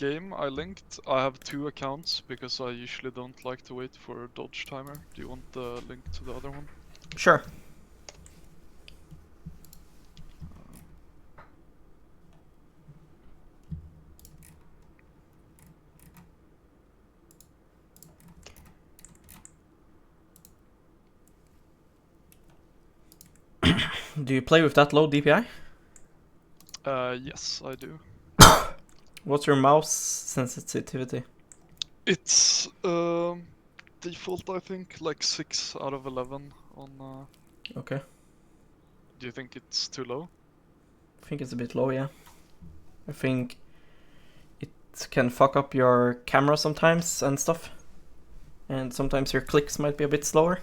game I linked, I have 2 accounts because I usually don't like to wait for a dodge timer. Do you want the link to the other one? Sure. Do you play with that low DPI? Yes, I do. What's your mouse sensitivity? It's default, I think, like 6 out of 11 on. Okay. Do you think it's too low? I think it's a bit low, yeah. I think it can fuck up your camera sometimes and stuff. And sometimes your clicks might be a bit slower.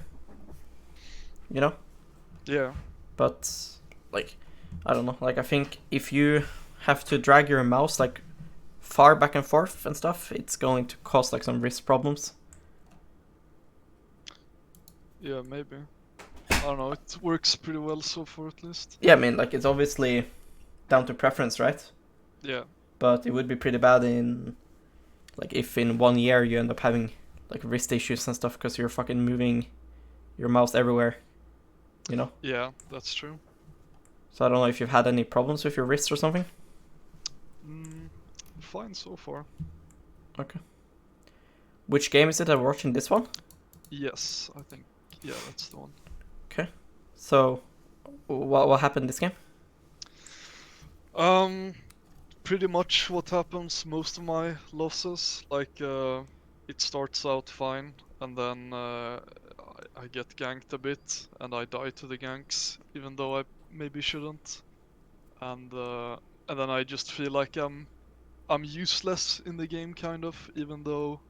You know? Yeah. But, like, I don't know. Like, I think if you have to drag your mouse, like, far back and forth and stuff, it's going to cause, like, some wrist problems. Yeah, maybe. I don't know, it works pretty well so far at least. Yeah, I mean, like, it's obviously down to preference, right? Yeah. But it would be pretty bad in, like, if in 1 year you end up having, like, wrist issues and stuff because you're fucking moving your mouse everywhere, you know? Yeah, that's true. So I don't know if you've had any problems with your wrist or something. Fine so far. Okay. Which game is it that we're watching, this one? Yes, I think, yeah, that's the one. Okay. So, what happened this game? Pretty much what happens most of my losses. Like, it starts out fine, and then I get ganked a bit, and I die to the ganks, even though I maybe shouldn't. And then I just feel like I'm useless in the game, kind of, even though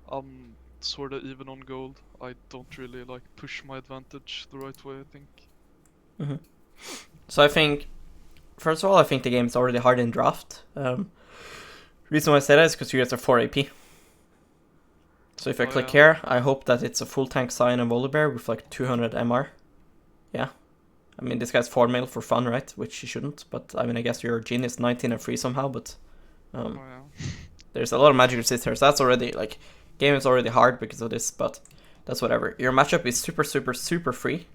I'm sort of even on gold. I don't really like push my advantage the right way, I think. Mm-hmm. So I think, first of all, I think the game is already hard in draft. Reason why I say that is because you guys are 4 AP. So if I click here, I hope that it's a full tank Sion and Volibear with like 200 MR. Yeah. I mean, this guy's 4 mail for fun, right? Which he shouldn't. But I mean, I guess your Jin is 19 and free somehow, but there's a lot of magic resist here. So that's already, like, game is already hard because of this, but that's whatever. Your matchup is super, super, super free.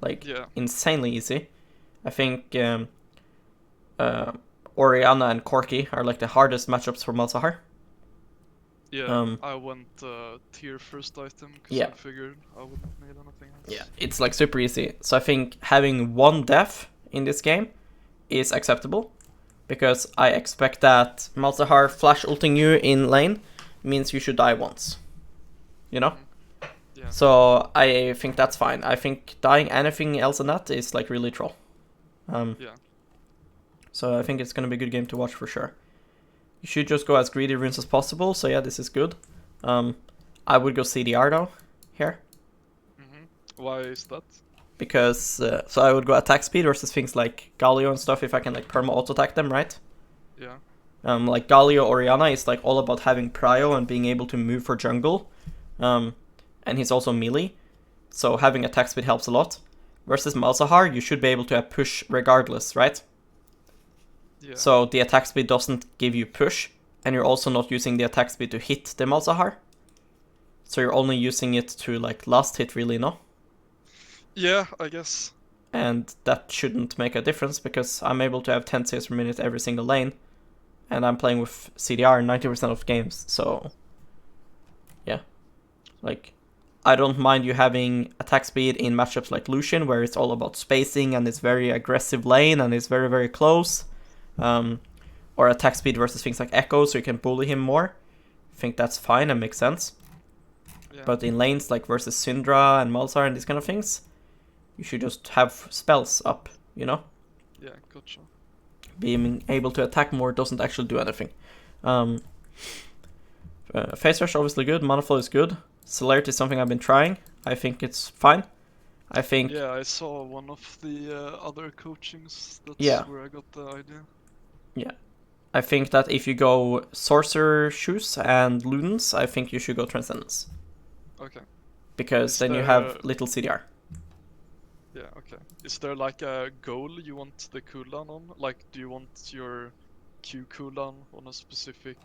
Like, insanely easy. I think Orianna and Corki are like the hardest matchups for Malzahar. Yeah, I went tier first item because I figured I wouldn't need anything else. Yeah, it's like super easy. So I think having 1 death in this game is acceptable, because I expect that Malzahar flash ulting you in lane means you should die once. You know? Yeah. So I think that's fine. I think dying anything else than that is like really troll. Yeah. So I think it's gonna be a good game to watch for sure. You should just go as greedy runes as possible, so yeah, this is good. I would go CDR though, here. Why is that? Because, so I would go attack speed versus things like Galio and stuff if I can like perma auto-attack them, right? Yeah. Like Galio Orianna is like all about having prio and being able to move for jungle. And he's also melee, so having attack speed helps a lot. Versus Malzahar, you should be able to have push regardless, right? Yeah. So the attack speed doesn't give you push, and you're also not using the attack speed to hit the Malzahar. So you're only using it to like last hit, really, no? Yeah, I guess. And that shouldn't make a difference because I'm able to have 10 saves per minute every single lane, and I'm playing with CDR 90% of games, so yeah. Like, I don't mind you having attack speed in matchups like Lucian, where it's all about spacing and it's very aggressive lane and it's very, very close. Or attack speed versus things like Echo, so you can bully him more. I think that's fine and makes sense. Yeah. But in lanes like versus Syndra and Malzahar and these kind of things, you should just have spells up, you know? Yeah, gotcha. Being able to attack more doesn't actually do anything. Phase Rush obviously good, Mana Flow is good. Celerity is something I've been trying. I think it's fine. I think... Yeah, I saw one of the other coachings. That's where I got the idea. Yeah. I think that if you go Sorcerer Shoes and Ludens, I think you should go Transcendence. Okay. Because then you have little CDR. Yeah, okay. Is there like a goal you want the cooldown on? Like, do you want your Q cooldown on a specific?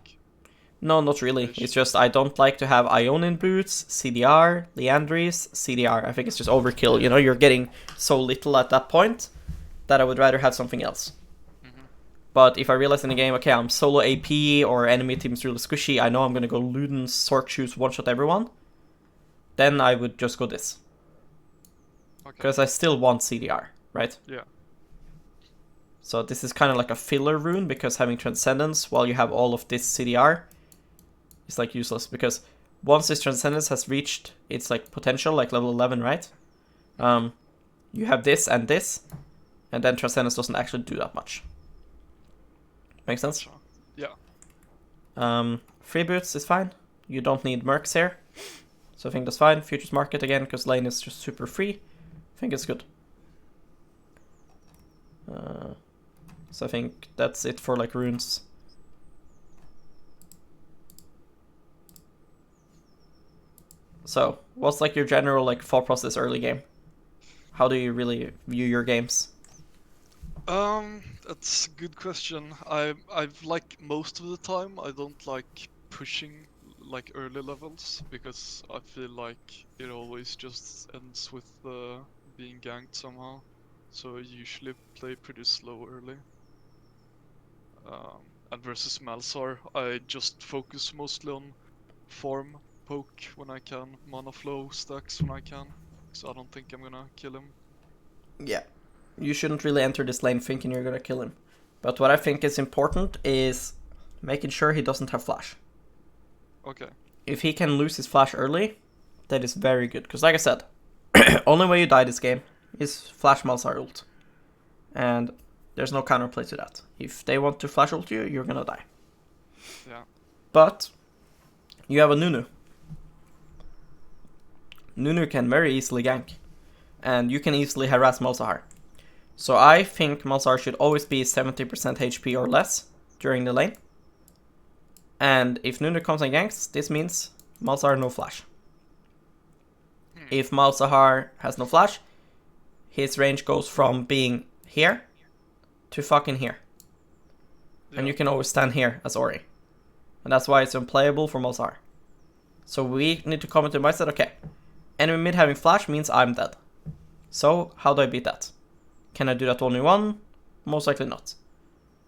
No, not really. Fish. It's just I don't like to have Ionin boots, CDR, Leandries, CDR. I think it's just overkill. You know, you're getting so little at that point that I would rather have something else. But if I realize in the game, okay, I'm solo AP or enemy team's really squishy, I know I'm gonna go Luden, Sork Shoes, one-shot everyone, then I would just go this. Okay. Because I still want CDR, right? Yeah. So this is kind of like a filler rune, because having Transcendence while you have all of this CDR is like useless. Because once this Transcendence has reached its like potential, like level 11, right? You have this, and then Transcendence doesn't actually do that much. Make sense? Sure. Yeah. Freeboots is fine. You don't need mercs here. So I think that's fine. Futures Market again, because lane is just super free. I think it's good. So I think that's it for like runes. So, what's like your general like thought process early game? How do you really view your games? That's a good question. I've like most of the time I don't like pushing like early levels because I feel like it always just ends with being ganked somehow. So I usually play pretty slow early. And versus Malzar, I just focus mostly on farm, poke when I can, mana flow stacks when I can. So I don't think I'm gonna kill him. Yeah. You shouldn't really enter this lane thinking you're gonna kill him. But what I think is important is making sure he doesn't have flash. Okay. If he can lose his flash early, that is very good. Because like I said, only way you die this game is flash Malzar ult. And there's no counterplay to that. If they want to flash ult you, you're gonna die. Yeah. But you have a Nunu. Nunu can very easily gank. And you can easily harass Malzahar. So I think Malzahar should always be 70% HP or less during the lane. And if Nunu comes and ganks, this means Malzahar no flash. If Malzahar has no flash, his range goes from being here to fucking here. Yeah. And you can always stand here as Ori. And that's why it's unplayable for Malzahar. So we need to come into the mindset, okay, enemy mid having flash means I'm dead. So how do I beat that? Can I do that only one? Most likely not.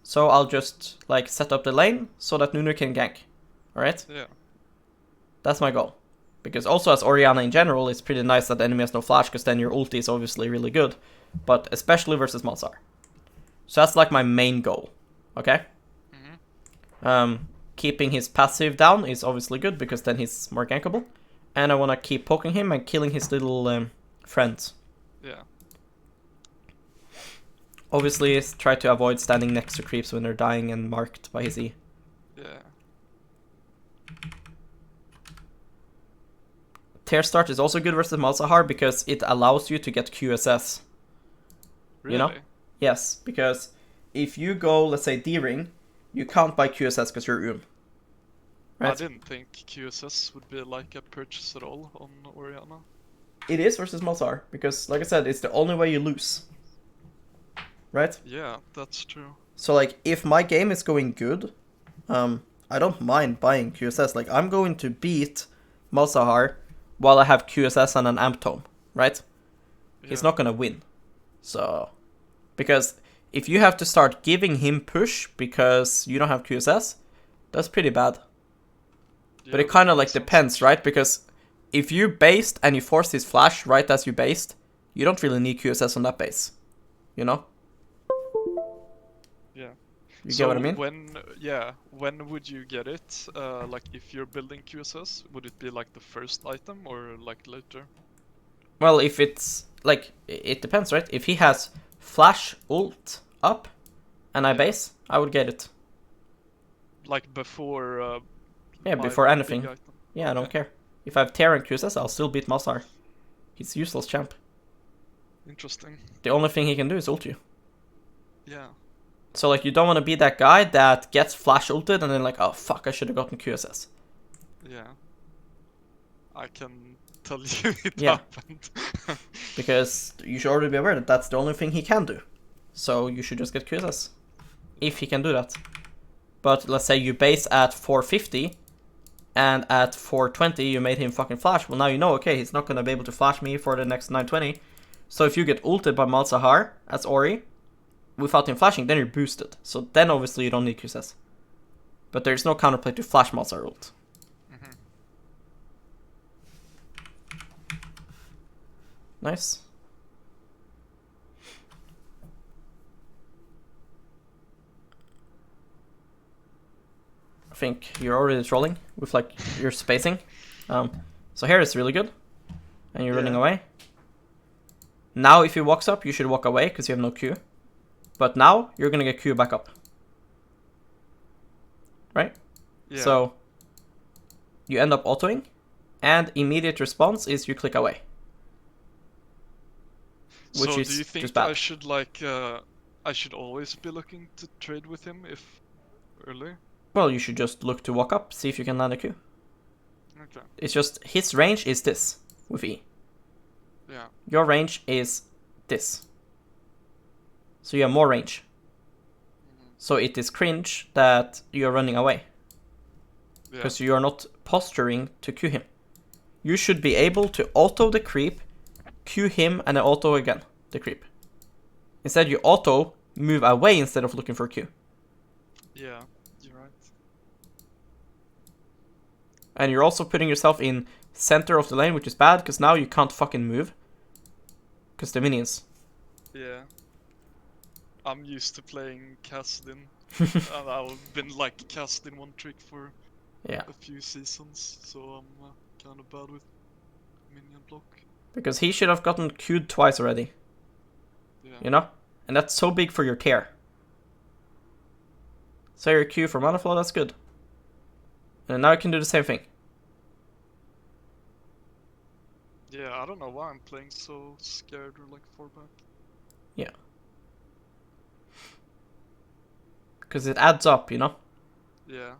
So I'll just like set up the lane so that Nunu can gank. Alright? Yeah. That's my goal. Because also as Orianna in general, it's pretty nice that the enemy has no flash, because then your ulti is obviously really good. But especially versus Malzahar. So that's like my main goal. Okay? Keeping his passive down is obviously good, because then he's more gankable. And I want to keep poking him and killing his little friends. Yeah. Obviously, try to avoid standing next to creeps when they're dying and marked by his E. Yeah. Tear Start is also good versus Malzahar because it allows you to get QSS. Really? You know? Yes, because if you go, let's say, D-Ring, you can't buy QSS because you're Right? I didn't think QSS would be like a purchase at all on Orianna. It is versus Malzahar, because, like I said, it's the only way you lose. Right? Yeah, that's true. So, like, if my game is going good, I don't mind buying QSS. Like, I'm going to beat Malzahar while I have QSS and an Amp Tome, right? He's not gonna win. So, because if you have to start giving him push because you don't have QSS, that's pretty bad. Yeah, But it kind of like that sounds- depends, right? Because if you based and you force his flash right as you based, you don't really need QSS on that base. You know? Yeah. You get what I mean? When would you get it? Like if you're building QSS, would it be like the first item or like later? Well, if it's like it depends, right? If he has flash ult up and I Yeah. base, I would get it. Like before Yeah, my before big anything. item? Yeah, I don't Okay. care. If I have Tear and QSS, I'll still beat Malzahar. He's useless champ. Interesting. The only thing he can do is ult you. Yeah. So like you don't want to be that guy that gets flash ulted and then like, oh fuck, I should have gotten QSS. Yeah. I can tell you it Yeah. happened. Because you should already be aware that that's the only thing he can do. So you should just get QSS. If he can do that. but let's say you base at 450, and at 420 you made him fucking flash. Well, now you know, okay, he's not gonna be able to flash me for the next 920. So if you get ulted by Malzahar as Ori, without him flashing, then you're boosted. So then obviously you don't need QSS. But there's no counterplay to flash Malzahar ult. Mm-hmm. Nice. I think you're already trolling with like your spacing. So here it's really good. And you're running away. Now if he walks up, you should walk away because you have no Q. But now you're gonna get Q back up. Right? Yeah. So you end up autoing, and immediate response is you click away. Which so is do you think just bad. I should I should always be looking to trade with him if early? Well, you should just look to walk up, see if you can land a Q. Okay. It's just his range is this with E. Yeah. Your range is this. So you have more range. So it is cringe that you're running away. Because you are not posturing to Q him. You should be able to auto the creep, Q him, and then auto again the creep. Instead you auto move away instead of looking for Q. Yeah, you're right. And you're also putting yourself in center of the lane, which is bad, because now you can't fucking move. Because the minions. Yeah. I'm used to playing Kassadin. And I've been like Kassadin one trick for Yeah. a few seasons, so I'm kind of bad with minion block. Because he should have gotten Q'd twice already. Yeah. You know? And that's so big for your tier. So your Q for mana flow, that's good. And now I can do the same thing. Yeah, I don't know why I'm playing so scared or like 4-back. Yeah. Because it adds up, you know? Yeah.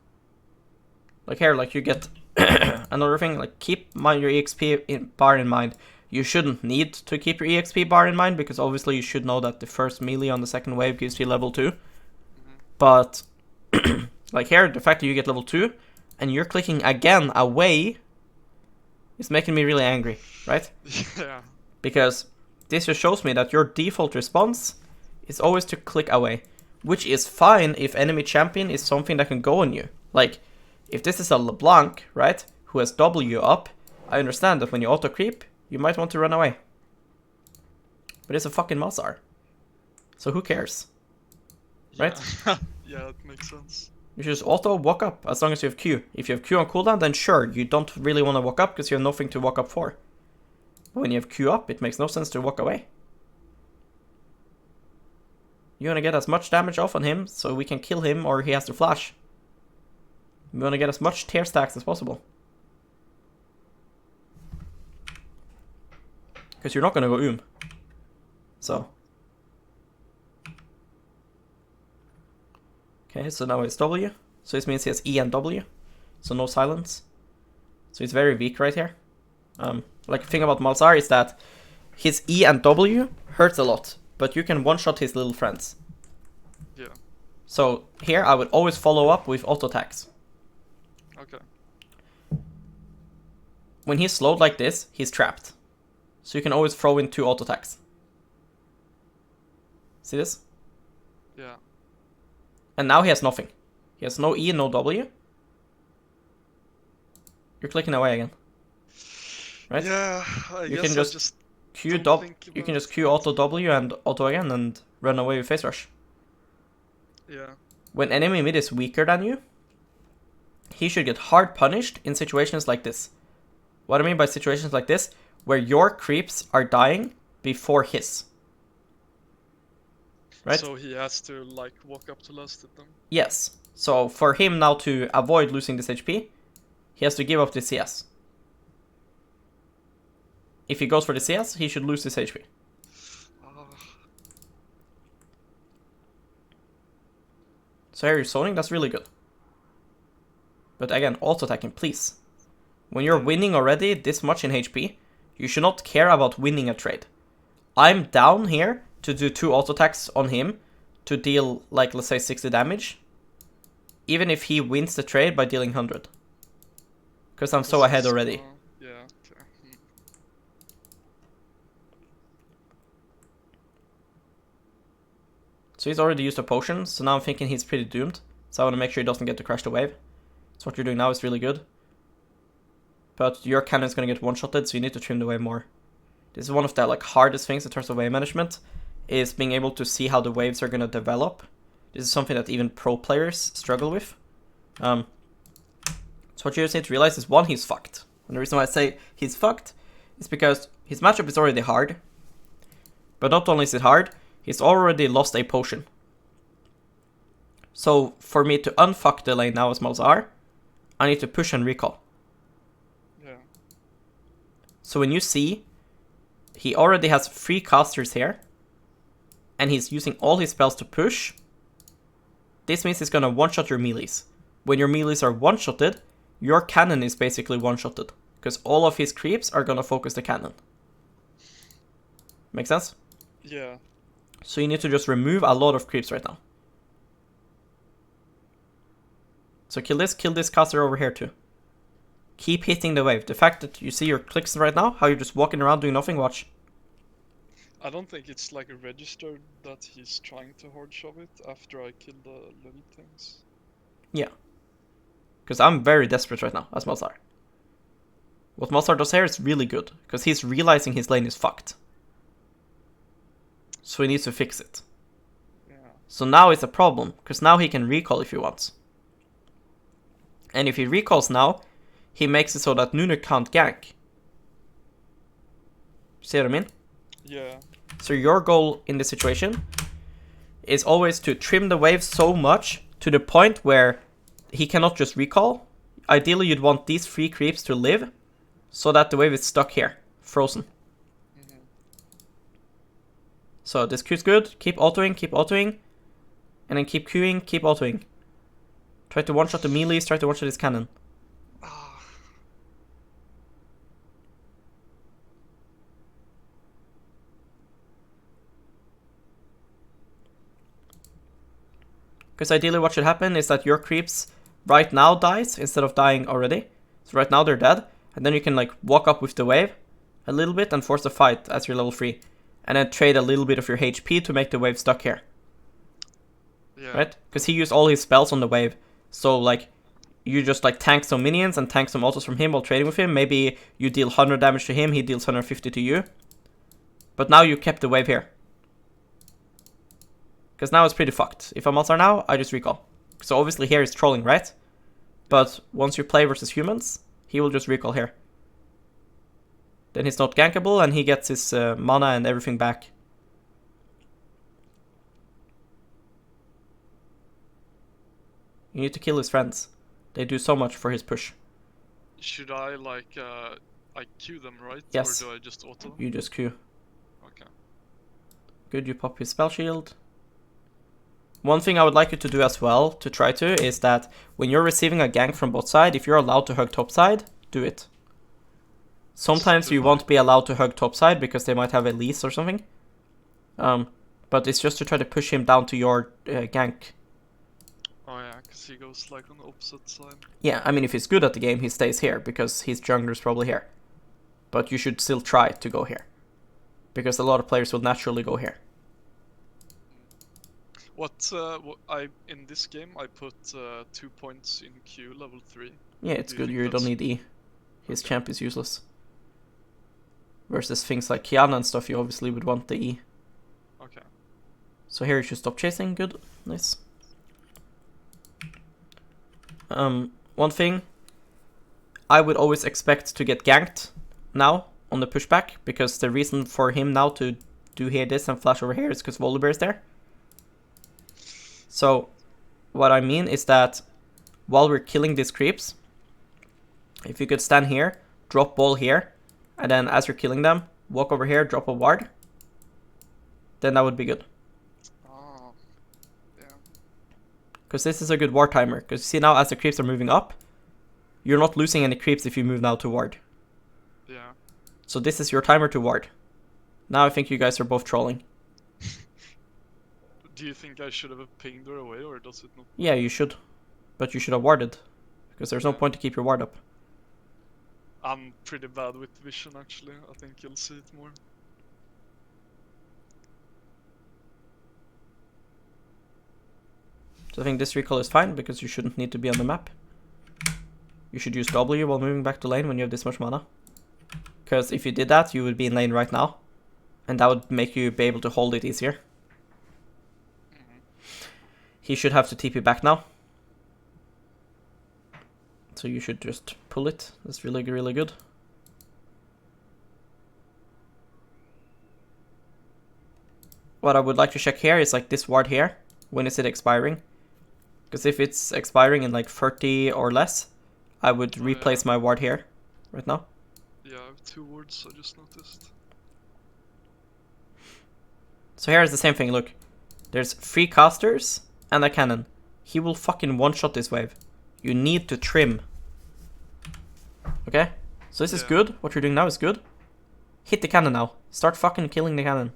Like here, like you get another thing, like keep your EXP bar in mind. You shouldn't need to keep your EXP bar in mind, because obviously you should know that the first melee on the second wave gives you level 2. But, like here, the fact that you get level 2, and you're clicking again away, is making me really angry, right? Yeah. Because this just shows me that your default response is always to click away. Which is fine if enemy champion is something that can go on you. Like, if this is a LeBlanc, right, who has W up, I understand that when you auto creep, you might want to run away. But it's a fucking Malzahar. So who cares? Right? Yeah, it makes sense. You should just auto walk up as long as you have Q. If you have Q on cooldown, then sure, you don't really want to walk up because you have nothing to walk up for. But when you have Q up, it makes no sense to walk away. You want to get as much damage off on him so we can kill him or he has to flash. We want to get as much tier stacks as possible. Because you're not going to go So. Okay, so now it's W. So this means he has E and W. So no silence. So he's very weak right here. Like the thing about Malzahar is that his E and W hurts a lot. But you can one-shot his little friends. Yeah. So here I would always follow up with auto attacks. Okay. When he's slowed like this, he's trapped. So you can always throw in 2 auto attacks. See this? Yeah. And now he has nothing. He has no E, no W. You're clicking away again. Right? Yeah, I You guess can I just Q don't think you can about just Q auto W and auto again and run away with face rush. Yeah. When enemy mid is weaker than you, he should get hard punished in situations like this. What I mean by situations like this, where your creeps are dying before his. Right? So he has to like walk up to last hit them. Yes. So for him now to avoid losing this HP, he has to give up the CS. If he goes for the CS, he should lose this HP. So here you're zoning, that's really good. But again, auto-attacking, please. When you're winning already this much in HP, you should not care about winning a trade. I'm down here to do 2 auto-attacks on him to deal, like, let's say 60 damage. even if he wins the trade by dealing 100. Because I'm so ahead already. Yeah, okay. So he's already used a potion, so now I'm thinking he's pretty doomed. So I want to make sure he doesn't get to crash the wave. So what you're doing now is really good. But your cannon's going to get one-shotted, so you need to trim the wave more. This is one of the hardest things in terms of wave management, is being able to see how the waves are going to develop. This is something that even pro players struggle with. So what you just need to realize is, one, he's fucked. And the reason why I say he's fucked is because his matchup is already hard. But not only is it hard, he's already lost a potion. So for me to unfuck the lane now as Malzahar, I need to push and recall. Yeah. So when you see, he already has 3 casters here, and he's using all his spells to push. This means he's gonna one-shot your melees. When your melees are one-shotted, your cannon is basically one-shotted, because all of his creeps are gonna focus the cannon. Make sense? Yeah. So you need to just remove a lot of creeps right now. So kill this caster over here too. Keep hitting the wave. The fact that you see your clicks right now, how you're just walking around doing nothing, watch. I don't think it's registered that he's trying to hard shove it after I kill the little things. Yeah. Because I'm very desperate right now as Malzahar. What Malzahar does here is really good, because he's realizing his lane is fucked. So he needs to fix it. Yeah. So now it's a problem, because now he can recall if he wants. And if he recalls now, he makes it so that Nunu can't gank. See what I mean? Yeah. So your goal in this situation is always to trim the wave so much to the point where he cannot just recall. Ideally, you'd want these 3 creeps to live so that the wave is stuck here, frozen. Mm-hmm. So this Q's good. Keep autoing. And then keep Qing, keep autoing. Try to one-shot the melees, try to one-shot his cannon. Because ideally what should happen is that your creeps right now dies instead of dying already. So right now they're dead. And then you can walk up with the wave a little bit and force a fight as you're level 3. And then trade a little bit of your HP to make the wave stuck here. Yeah. Right? Because he used all his spells on the wave. So you just tank some minions and tank some autos from him while trading with him. Maybe you deal 100 damage to him, he deals 150 to you. But now you kept the wave here. Because now it's pretty fucked. If I'm Malzahar now, I just recall. So obviously here is trolling, right? But once you play versus humans, he will just recall here. Then he's not gankable and he gets his mana and everything back. You need to kill his friends. They do so much for his push. Should I I Q them, right? Yes. Or do I just auto? You just Q. Okay. Good, you pop his spell shield. One thing I would like you to do as well, to try to, is that when you're receiving a gank from bot side, if you're allowed to hug top side, do it. Sometimes you won't be allowed to hug top side because they might have a lease or something. But it's just to try to push him down to your gank. Oh yeah, because he goes on the opposite side. Yeah, I mean if he's good at the game, he stays here because his jungler's probably here. But you should still try to go here. Because a lot of players will naturally go here. In this game I put 2 points in Q level 3. Yeah, it's good. You don't need E. His champ is useless. Versus things like Kiana and stuff, you obviously would want the E. Okay. So here you should stop chasing. Good. Nice. One thing, I would always expect to get ganked now on the pushback, because the reason for him now to do here this and flash over here is because Volibear is there. So what I mean is that while we're killing these creeps, if you could stand here, drop ball here, and then as you're killing them, walk over here, drop a ward, then that would be good. Oh, yeah. Because this is a good ward timer. Because you see now as the creeps are moving up, you're not losing any creeps if you move now to ward. Yeah. So this is your timer to ward. Now I think you guys are both trolling. Do you think I should have pinged her away, or does it not? Yeah, you should. but you should have warded. Because there's no Yeah. point to keep your ward up. I'm pretty bad with vision actually. I think you'll see it more. So I think this recall is fine because you shouldn't need to be on the map. You should use W while moving back to lane when you have this much mana. Because if you did that, you would be in lane right now. And that would make you be able to hold it easier. He should have to TP back now. So you should just pull it. That's really, really good. What I would like to check here is like this ward here. When is it expiring? Because if it's expiring in like 30 or less, I would replace my ward here right now. Yeah, I have 2 wards, I just noticed. So here is the same thing, look. There's 3 casters and a cannon. He will fucking one-shot this wave. You need to trim. Okay? So this is good. What you're doing now is good. Hit the cannon now. Start fucking killing the cannon.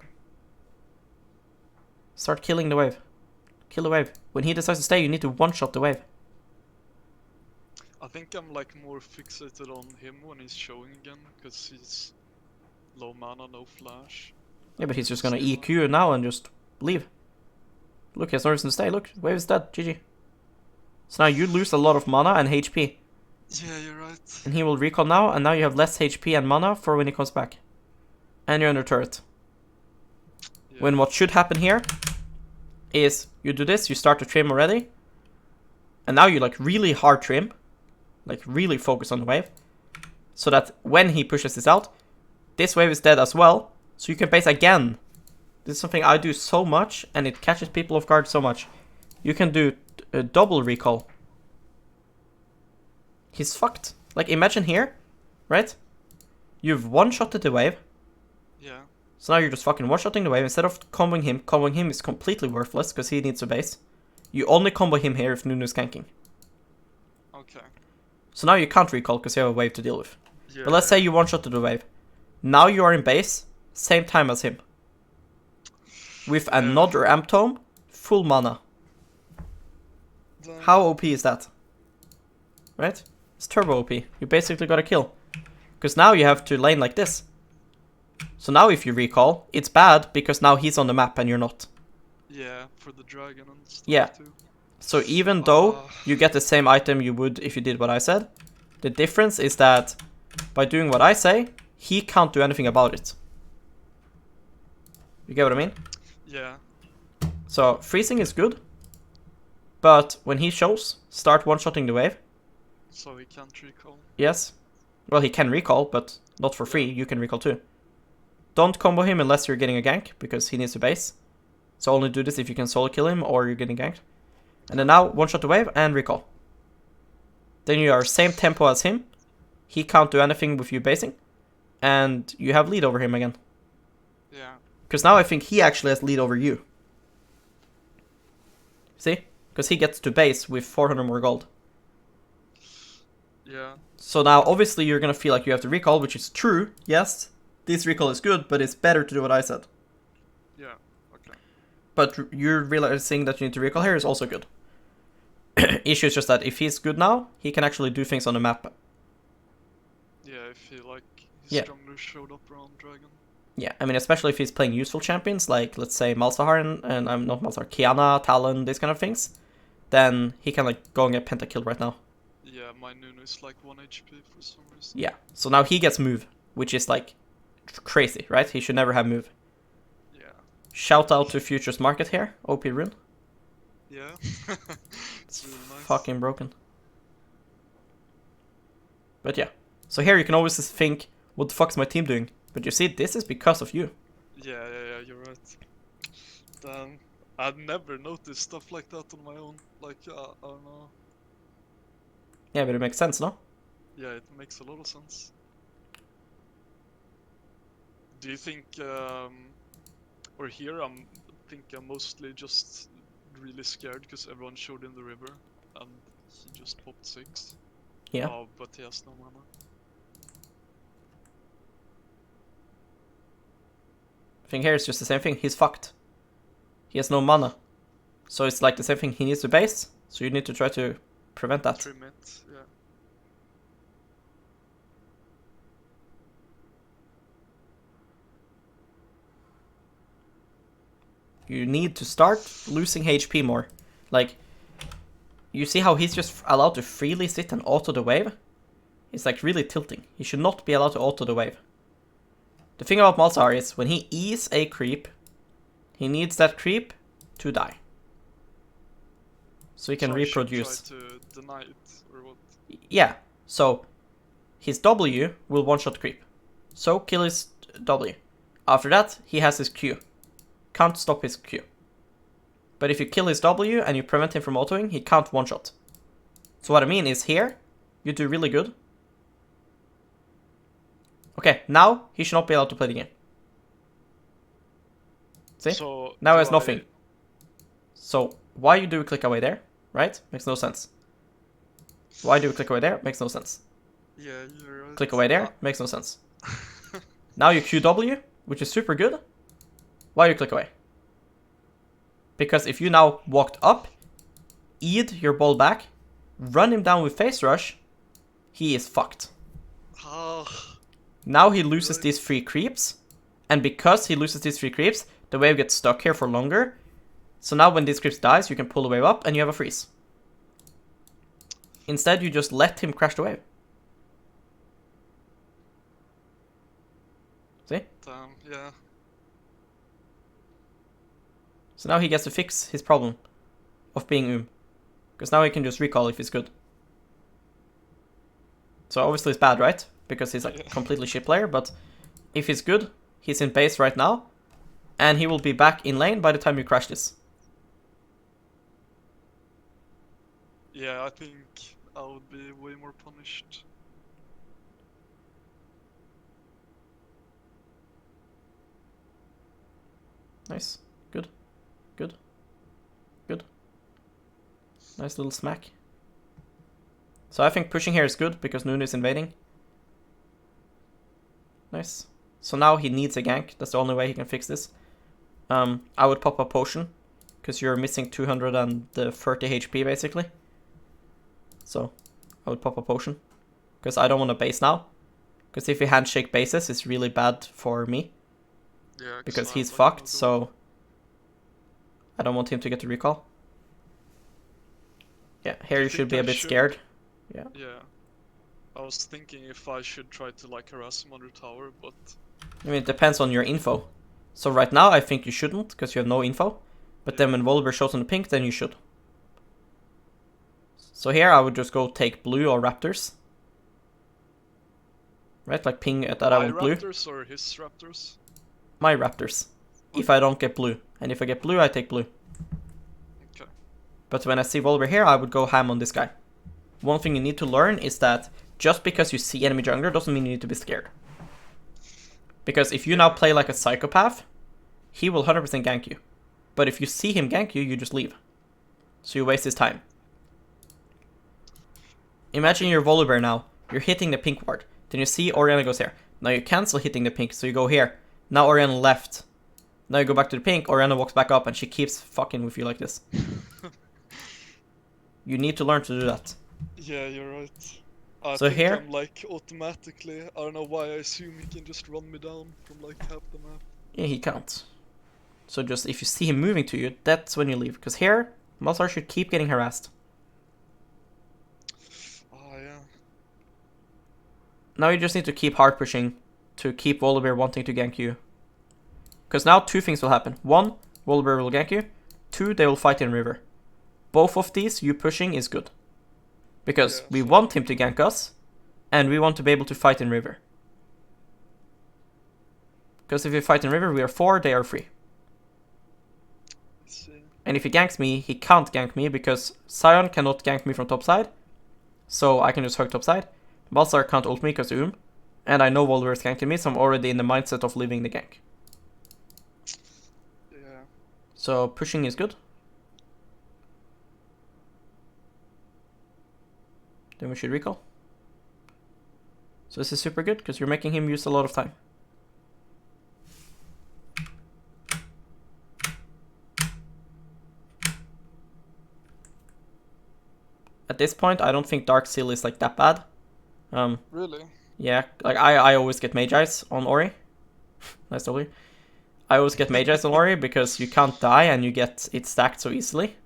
Start killing the wave. Kill the wave. When he decides to stay, you need to one-shot the wave. I think I'm like more fixated on him when he's showing again, because he's low mana, no flash. Yeah, but he's just gonna EQ now and just leave. Look, he has no reason to stay. Look, wave is dead. GG. So now you lose a lot of mana and HP. Yeah, you're right. And he will recall now, and now you have less HP and mana for when he comes back. And you're under turret. Yeah. When what should happen here is you do this, you start to trim already. And now you like really hard trim. Like really focus on the wave. So that when he pushes this out, this wave is dead as well. So you can base again. This is something I do so much, and it catches people off guard so much. You can do a double recall. He's fucked. Like imagine here, right? You've one-shotted the wave. Yeah. So now you're just fucking one-shotting the wave. Instead of comboing him is completely worthless because he needs a base. You only combo him here if Nunu's ganking. Okay. So now you can't recall because you have a wave to deal with. Yeah. But let's say you one-shotted the wave. Now you are in base, same time as him. With another Amp Tome, full mana. Then- How OP is that? Right? It's turbo OP. You basically got a kill. Because now you have to lane like this. So now if you recall, it's bad because now he's on the map and you're not. Yeah, for the dragon and stuff Yeah. too. So even though you get the same item you would if you did what I said, the difference is that by doing what I say, he can't do anything about it. You get what I mean? Yeah. So freezing is good, but when he shows, start one-shotting the wave. So he can't recall. Yes. Well, he can recall, but not for free. You can recall too. Don't combo him unless you're getting a gank, because he needs a base. So only do this if you can solo kill him or you're getting ganked. And then now, one-shot the wave and recall. Then you are same tempo as him. He can't do anything with you basing. And you have lead over him again. Yeah. Because now I think he actually has lead over you. See? Because he gets to base with 400 more gold. Yeah. So now, obviously, you're gonna feel like you have to recall, which is true, yes. This recall is good, but it's better to do what I said. Yeah. Okay. But you're realizing that you need to recall here is also good. Issue is just that if he's good now, he can actually do things on the map. Yeah, if he like his Yeah. stronger showed up around dragon. Yeah, I mean, especially if he's playing useful champions, like, let's say, Malzahar and I'm not Malzahar, Kiana, Talon, these kind of things, then he can, like, go and get pentakill right now. Yeah, my Nunu is like 1 HP for some reason. Yeah, so now he gets move, which is, like, crazy, right? He should never have move. Yeah. Shout out to Futures Market here, OP rune. Yeah. It's really nice. Fucking broken. But yeah, so here you can always just think, what the fuck's my team doing? But you see, this is because of you. Yeah, you're right. Damn. I'd never noticed stuff like that on my own. Like, I don't know. Yeah, but it makes sense, no? Yeah, it makes a lot of sense. Do you think, or here I'm mostly just really scared because everyone showed in the river and he just popped 6. Yeah. Oh, but he has no mana. I think here it's just the same thing. He's fucked. He has no mana. So it's like the same thing. He needs to base. So you need to try to prevent that. Trim it, yeah. You need to start losing HP more. Like, you see how he's just allowed to freely sit and auto the wave? It's like really tilting. He should not be allowed to auto the wave. The thing about Malzahar is when he E's a creep, he needs that creep to die. So he can So reproduce. I should try to deny it, or what? Yeah, so his W will one-shot creep. So kill his W. After that, he has his Q. Can't stop his Q. But if you kill his W and you prevent him from autoing, he can't one-shot. So what I mean is here, you do really good. Okay, now he should not be allowed to play the game. See? So Now he do has nothing. So why you do a click away there, right? Makes no sense. Why do a click away there? Makes no sense. Yeah, you're right. Click away there? Makes no sense. Now you QW, which is super good. Why you click away? Because if you now walked up, E'd your ball back, run him down with face rush, he is fucked. Ah, Now he loses these 3 creeps, and because he loses these 3 creeps, the wave gets stuck here for longer. So now when these creeps dies, you can pull the wave up and you have a freeze. Instead, you just let him crash the wave. See? damn, yeah. So now he gets to fix his problem of being because now he can just recall if he's good. So obviously it's bad, right? Because he's like completely shit player, but if he's good, he's in base right now, and he will be back in lane by the time you crash this. Yeah, I think I would be way more punished. Nice. Good. Good. Good. Nice little smack. So I think pushing here is good because Nunu is invading. Nice. So now he needs a gank. That's the only way he can fix this. I would pop a potion because you're missing 230 HP basically. So I would pop a potion because I don't want to base now. Because if he handshake bases, it's really bad for me. Yeah, Because I'm he's like, fucked, no so I don't want him to get the recall. Yeah, here you should be a bit scared. Yeah. Yeah. I was thinking if I should try to like harass him under tower, but I mean, it depends on your info. So right now, I think you shouldn't, because you have no info. But then when Volibear shows on the pink, then you should. So here, I would just go take blue or raptors. Right, like ping that I want blue. My raptors or his raptors? My raptors. If I don't get blue. And if I get blue, I take blue. Okay. But when I see Volibear here, I would go ham on this guy. One thing you need to learn is that just because you see enemy jungler doesn't mean you need to be scared. Because if you now play like a psychopath, he will 100% gank you. But if you see him gank you, you just leave. So you waste his time. Imagine you're Volibear now. You're hitting the pink ward. Then you see Orianna goes here. Now you cancel hitting the pink, so you go here. Now Orianna left. Now you go back to the pink, Orianna walks back up and she keeps fucking with you like this. You need to learn to do that. Yeah, you're right. I So think here- I'm like automatically, I don't know why I assume he can just run me down from like half the map. Yeah, he can't. So just if you see him moving to you, that's when you leave. Because here, Malzahar should keep getting harassed. Ah, yeah. Now you just need to keep hard pushing to keep Volibear wanting to gank you. Because now 2 things will happen. 1, Volibear will gank you. 2, they will fight in river. Both of these, you pushing is good. Because Yeah, we so- want him to gank us, and we want to be able to fight in river. Because if we fight in river, we are 4, they are 3. Let's see. And if he ganks me, he can't gank me because Sion cannot gank me from top side. So I can just hug top side. Malzahar can't ult me because and I know Volibear is ganking me, so I'm already in the mindset of leaving the gank. Yeah. So pushing is good. Then we should recall. So this is super good because you're making him use a lot of time. at this point, I don't think Dark Seal is like that bad. Really? Yeah, like I always get Mage Eyes on Ori. Nice W. I always get Mage Eyes on Ori because you can't die and you get it stacked so easily.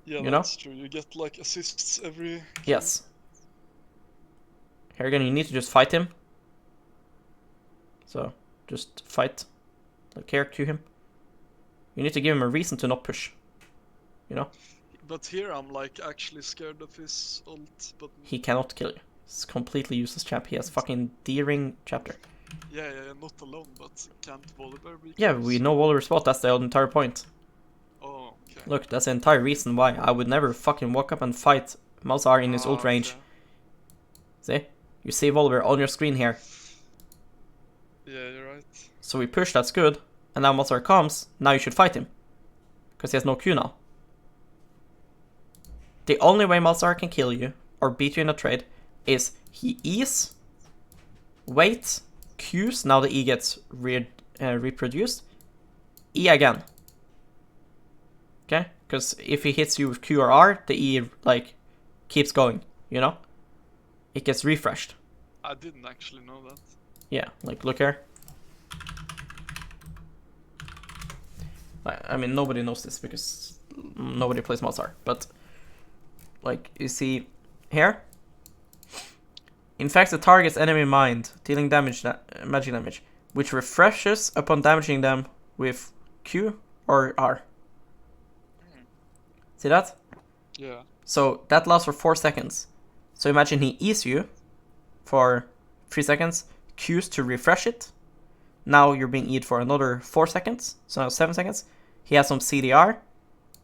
Yeah, You know? that's true. You get like assists every. Yes. Here again, you need to just fight him. So, just fight. Like here, Q him. You need to give him a reason to not push. You know? But here I'm like actually scared of his ult, but He cannot kill you. It's completely useless champ. He has fucking D-ring chapter. yeah, not alone, but can't Volibear be Yeah, close? we know Waller spot. That's the entire point. Oh, okay. Look, that's the entire reason why I would never fucking walk up and fight Malzahar in his ult range. Okay. See? You see Volibear on your screen here. Yeah, you're right. So we push, that's good. And now Malzahar comes, now you should fight him. Because he has no Q now. The only way Malzahar can kill you, or beat you in a trade, is he E's, wait, Q's, now the E gets reproduced, E again. Okay? Because if he hits you with Q or R, the E, like, keeps going, you know? It gets refreshed. I didn't actually know that. Yeah, like, look here. I mean, nobody knows this because nobody plays Malzahar, but like, you see here, infects the target's enemy mind, dealing damage, magic damage, which refreshes upon damaging them with Q or R. See that? Yeah. So that lasts for 4 seconds. So imagine he E's you for 3 seconds, Q's to refresh it. Now you're being E'd for another 4 seconds, so now 7 seconds. He has some CDR,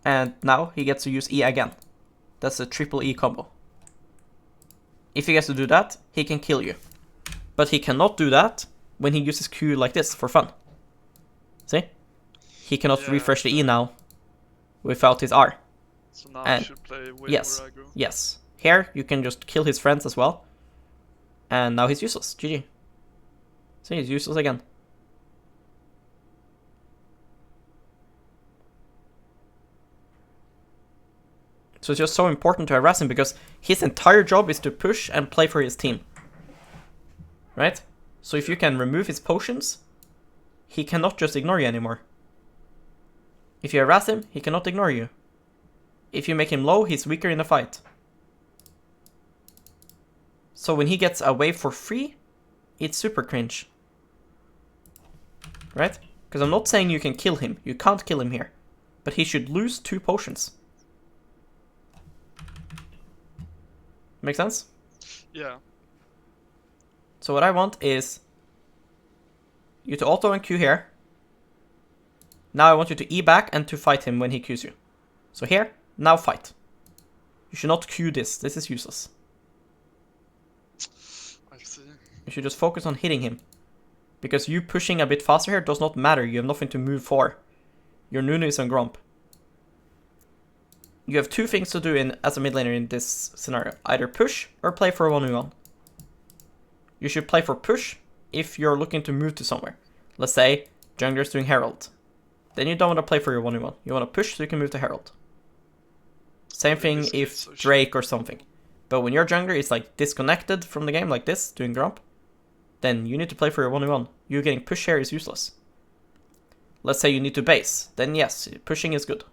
and now he gets to use E again. That's a triple E combo. If he gets to do that, he can kill you. But he cannot do that when he uses Q like this for fun. See? He cannot refresh the E now without his R. So now I should play way more aggro. Yes. Here, you can just kill his friends as well. And now he's useless. GG. See, he's useless again. So it's just so important to harass him because his entire job is to push and play for his team. Right? So if you can remove his potions, he cannot just ignore you anymore. If you harass him, he cannot ignore you. If you make him low, he's weaker in the fight. So when he gets a wave for free, it's super cringe. Right? Because I'm not saying you can kill him. You can't kill him here. But he should lose 2 potions. Make sense? Yeah. So what I want is you to auto and Q here. Now I want you to E back and to fight him when he Qs you. So here, now fight. You should not Q this. This is useless. I see. You should just focus on hitting him. Because you pushing a bit faster here does not matter. You have nothing to move for. Your Nunu is on Gromp. You have 2 things to do as a mid laner in this scenario. Either push or play for a 1v1. You should play for push if you're looking to move to somewhere. Let's say jungler's doing Herald. Then you don't want to play for your 1v1. You want to push so you can move to Herald. Same thing if Drake or something. But when your jungler is like disconnected from the game like this, doing Gromp, then you need to play for your 1v1. You getting push here is useless. Let's say you need to base. Then yes, pushing is good.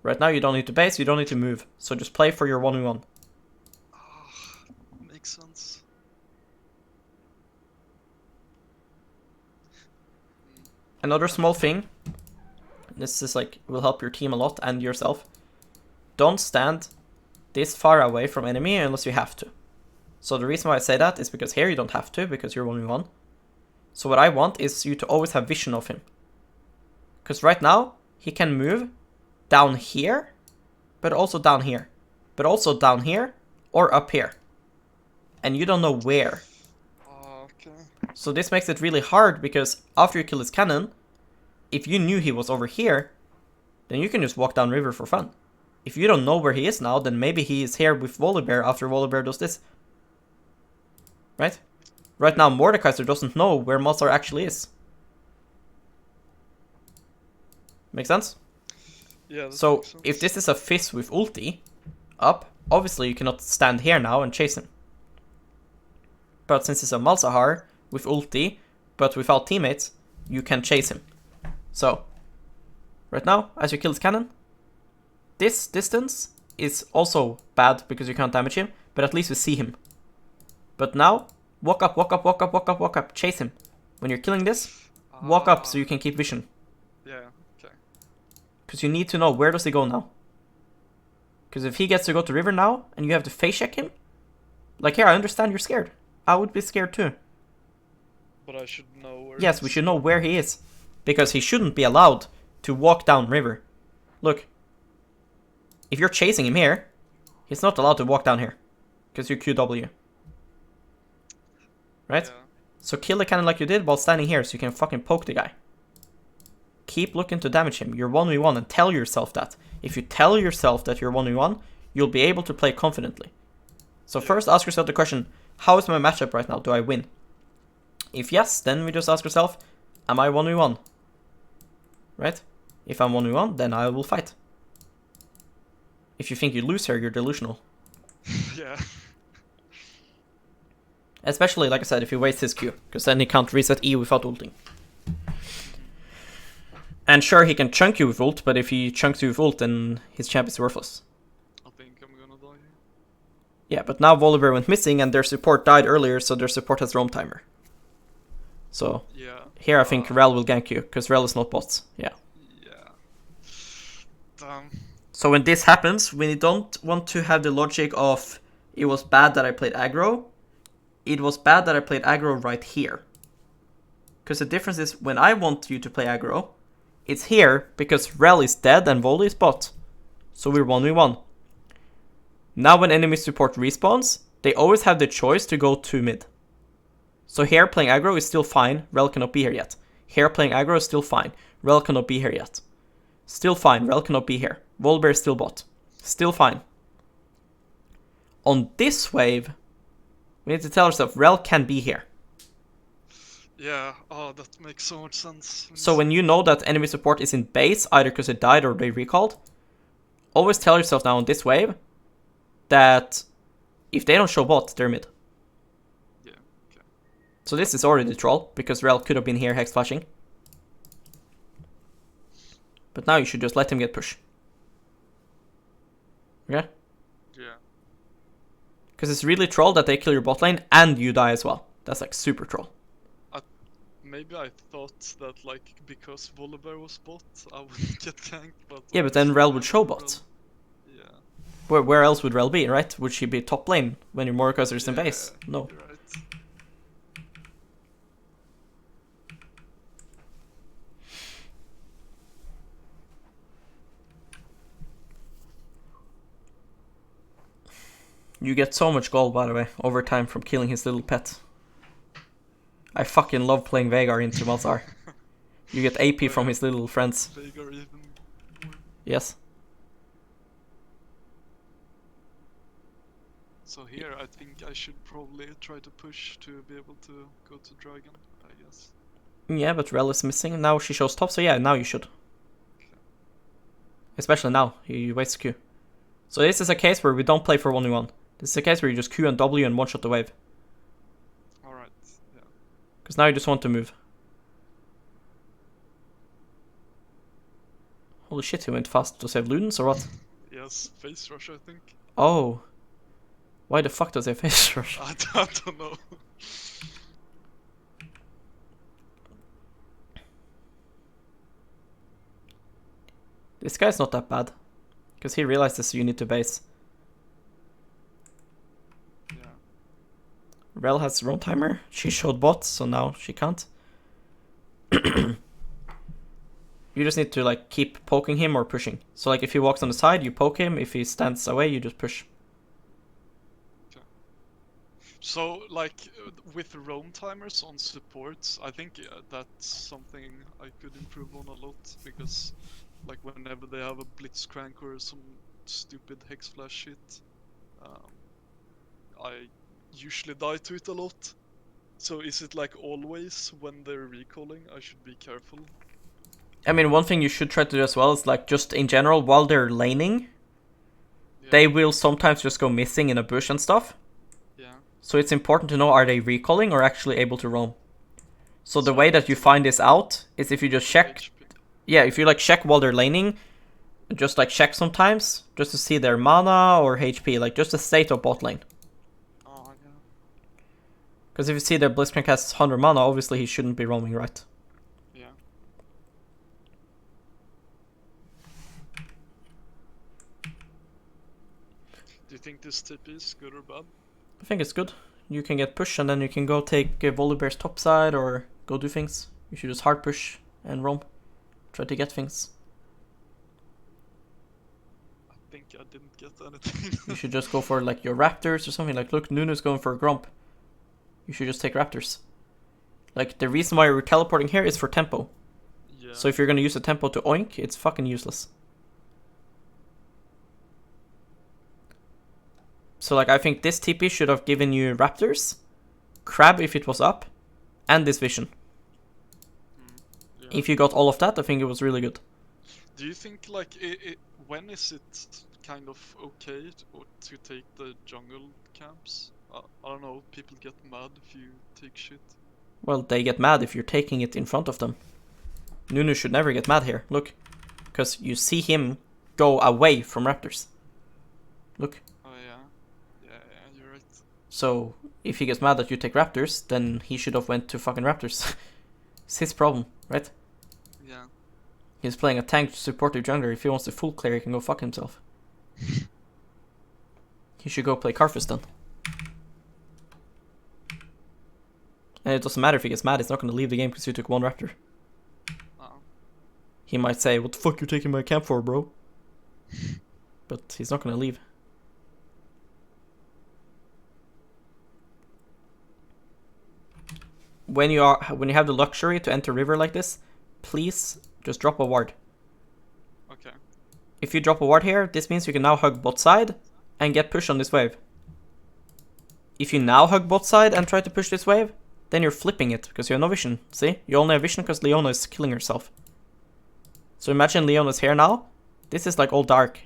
Right now you don't need to base, you don't need to move. So just play for your 1v1. Makes sense. Another small thing. This is like, will help your team a lot and yourself. Don't stand this far away from enemy unless you have to. So the reason why I say that is because here you don't have to, because you're 1v1. So what I want is you to always have vision of him. Because right now, he can move down here, but also down here. But also down here, or up here. And you don't know where. Okay. So this makes it really hard, because after you kill his cannon, if you knew he was over here, then you can just walk down river for fun. If you don't know where he is now, then maybe he is here with Volibear after Volibear does this. Right? Right now, Mordekaiser doesn't know where Malzahar actually is. Make sense? Yeah. So, if this is a Fizz with ulti, up, obviously you cannot stand here now and chase him. But since it's a Malzahar with ulti, but without teammates, you can chase him. So, right now, as you kill his cannon, this distance is also bad because you can't damage him, but at least you see him. But now, walk up, walk up, walk up, walk up, walk up, chase him. When you're killing this, walk up so you can keep vision. Yeah, okay. Because you need to know where does he go now. Because if he gets to go to river now, and you have to face check him, like here, I understand you're scared. I would be scared too. But I should know where. Yes, we should know where he is. Because he shouldn't be allowed to walk down river. Look. If you're chasing him here, he's not allowed to walk down here. Because you're QW. Right? Yeah. So kill the cannon like you did while standing here so you can fucking poke the guy. Keep looking to damage him. You're 1v1 and tell yourself that. If you tell yourself that you're 1v1, you'll be able to play confidently. So first ask yourself the question, how is my matchup right now? Do I win? If yes, then we just ask ourselves, am I 1v1? Right? If I'm 1v1, then I will fight. If you think you lose here, you're delusional. Yeah. Especially, like I said, if you waste his Q, because then he can't reset E without ulting. And sure, he can chunk you with ult, but if he chunks you with ult, then his champ is worthless. I think I'm gonna die here. Yeah, but now Volibear went missing, and their support died earlier, so their support has roam timer. So, Yeah. here I think Rel will gank you, because Rel is not bots. Yeah. Yeah. Damn. So when this happens, we don't want to have the logic of, it was bad that I played aggro. It was bad that I played aggro right here. Because the difference is, when I want you to play aggro, it's here because Rel is dead and Volley is bot. So we're 1v1. Now when enemy support respawns, they always have the choice to go to mid. So here playing aggro is still fine, Rel cannot be here yet. Here playing aggro is still fine, Rel cannot be here yet. Still fine, Rel cannot be here. Volibear is still bot. Still fine. On this wave, we need to tell ourselves Rel can be here. Yeah, oh, that makes so much sense. So when you know that enemy support is in base, either because it died or they recalled, always tell yourself now on this wave that if they don't show bot, they're mid. Yeah, okay. So this is already the troll, because Rel could have been here hex flashing. But now you should just let him get push. Okay? Yeah. Because it's really troll that they kill your bot lane and you die as well. That's like super troll. Maybe I thought that, like, because Volibear was bot, I wouldn't get ganked, but... Yeah, but then Rel would show bot. Yeah. Where else would Rel be, right? Would she be top lane when your Mordekaiser is in base? No. You're right. You get so much gold, by the way, over time from killing his little pet. I fucking love playing Veigar into Malzahar. You get AP from his little friends. Veigar even more. Yes. So here I think I should probably try to push to be able to go to Dragon, I guess. Yeah, but Rel is missing. Now she shows top, so yeah, now you should. Especially now, you waste Q. So this is a case where we don't play for 1v1. This is a case where you just Q and W and one-shot the wave. Alright, yeah. Because now you just want to move. Holy shit, he went fast to save Ludens or what? Yes, face rush I think. Oh. Why the fuck does he have face rush? I don't know. This guy's not that bad. Because he realizes you need to base. Yeah. Rel has roam timer. She showed bot, so now she can't. You just need to like keep poking him or pushing. So like if he walks on the side, you poke him. If he stands away, you just push. So, like, with roam timers on supports, I think that's something I could improve on a lot, because, like, whenever they have a Blitzcrank or some stupid Hex Flash shit, I usually die to it a lot. So is it, like, always when they're recalling, I should be careful? I mean, one thing you should try to do as well is, like, just in general, while they're laning, Yeah. they will sometimes just go missing in a bush and stuff. Yeah. So it's important to know, are they recalling or actually able to roam? So the So way that you find this out is if you just check. HP. Yeah, if you like check while they're laning, just like check sometimes, just to see their mana or HP, like just the state of bot lane. Oh yeah. Because if you see that Blitzcrank has 100 mana, obviously he shouldn't be roaming, right? Yeah. Do you think this TP is good or bad? I think it's good. You can get push and then you can go take Volibear's top side or go do things. You should just hard push and roam. Try to get things. I think I didn't get anything. You should just go for like your Raptors or something. Like, look, Nunu's going for a Grump. You should just take Raptors. Like, the reason why we're teleporting here is for tempo. Yeah. So if you're gonna use the tempo to oink, it's fucking useless. So like, I think this TP should have given you Raptors, Crab if it was up, and this Vision. Yeah. If you got all of that, I think it was really good. Do you think like when is it kind of okay to take the jungle camps? I don't know. People get mad if you take shit. Well, they get mad if you're taking it in front of them. Nunu should never get mad here. Look, because you see him go away from Raptors. Look. Oh yeah. Yeah, you're right. So if he gets mad that you take Raptors, then he should have went to fucking Raptors. It's his problem, right? Yeah. He's playing a tank to support your jungler. If he wants to full clear, he can go fuck himself. He should go play Karthus then. And it doesn't matter if he gets mad, he's not going to leave the game because you took one Raptor. He might say, what the fuck you taking my camp for, bro? But he's not going to leave. When you have the luxury to enter river like this, please just drop a ward. Okay. If you drop a ward here, this means you can now hug bot side and get push on this wave. If you now hug bot side and try to push this wave, then you're flipping it because you have no vision. See? You only have vision because Leona is killing herself. So imagine Leona's here now. This is like all dark.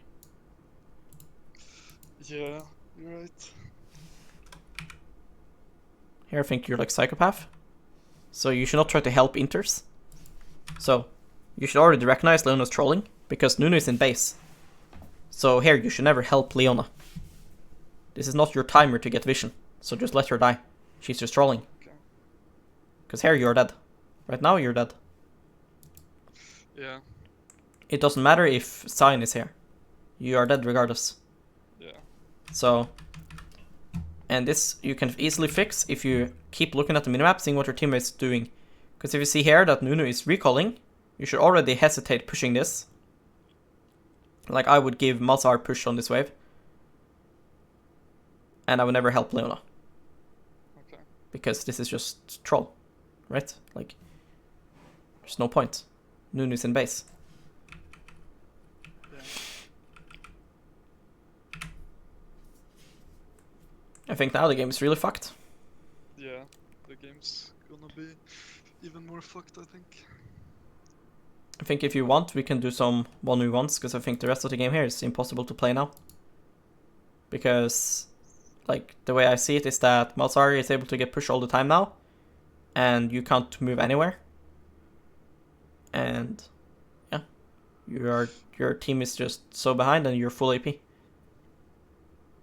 Yeah, you're right. Here I think you're like psychopath. So you should not try to help inters. So you should already recognize Leona's trolling because Nunu is in base. So here you should never help Leona. This is not your timer to get vision. So just let her die. She's just trolling. Because here you're dead. Right now you're dead. Yeah. It doesn't matter if Sign is here. You are dead regardless. Yeah. So, and this you can easily fix if you keep looking at the minimap, seeing what your teammate's doing. Because if you see here that Nunu is recalling, you should already hesitate pushing this. Like I would give Malzahar push on this wave. And I would never help Leona. Okay. Because this is just troll. Right? Like, there's no point. Nunu's in base. Yeah. I think now the game is really fucked. Yeah, the game's gonna be even more fucked, I think. I think if you want, we can do some 1v1s, because I think the rest of the game here is impossible to play now. Because, like, the way I see it is that Malzahar is able to get pushed all the time now, and you can't move anywhere. And, yeah, your team is just so behind and you're full AP.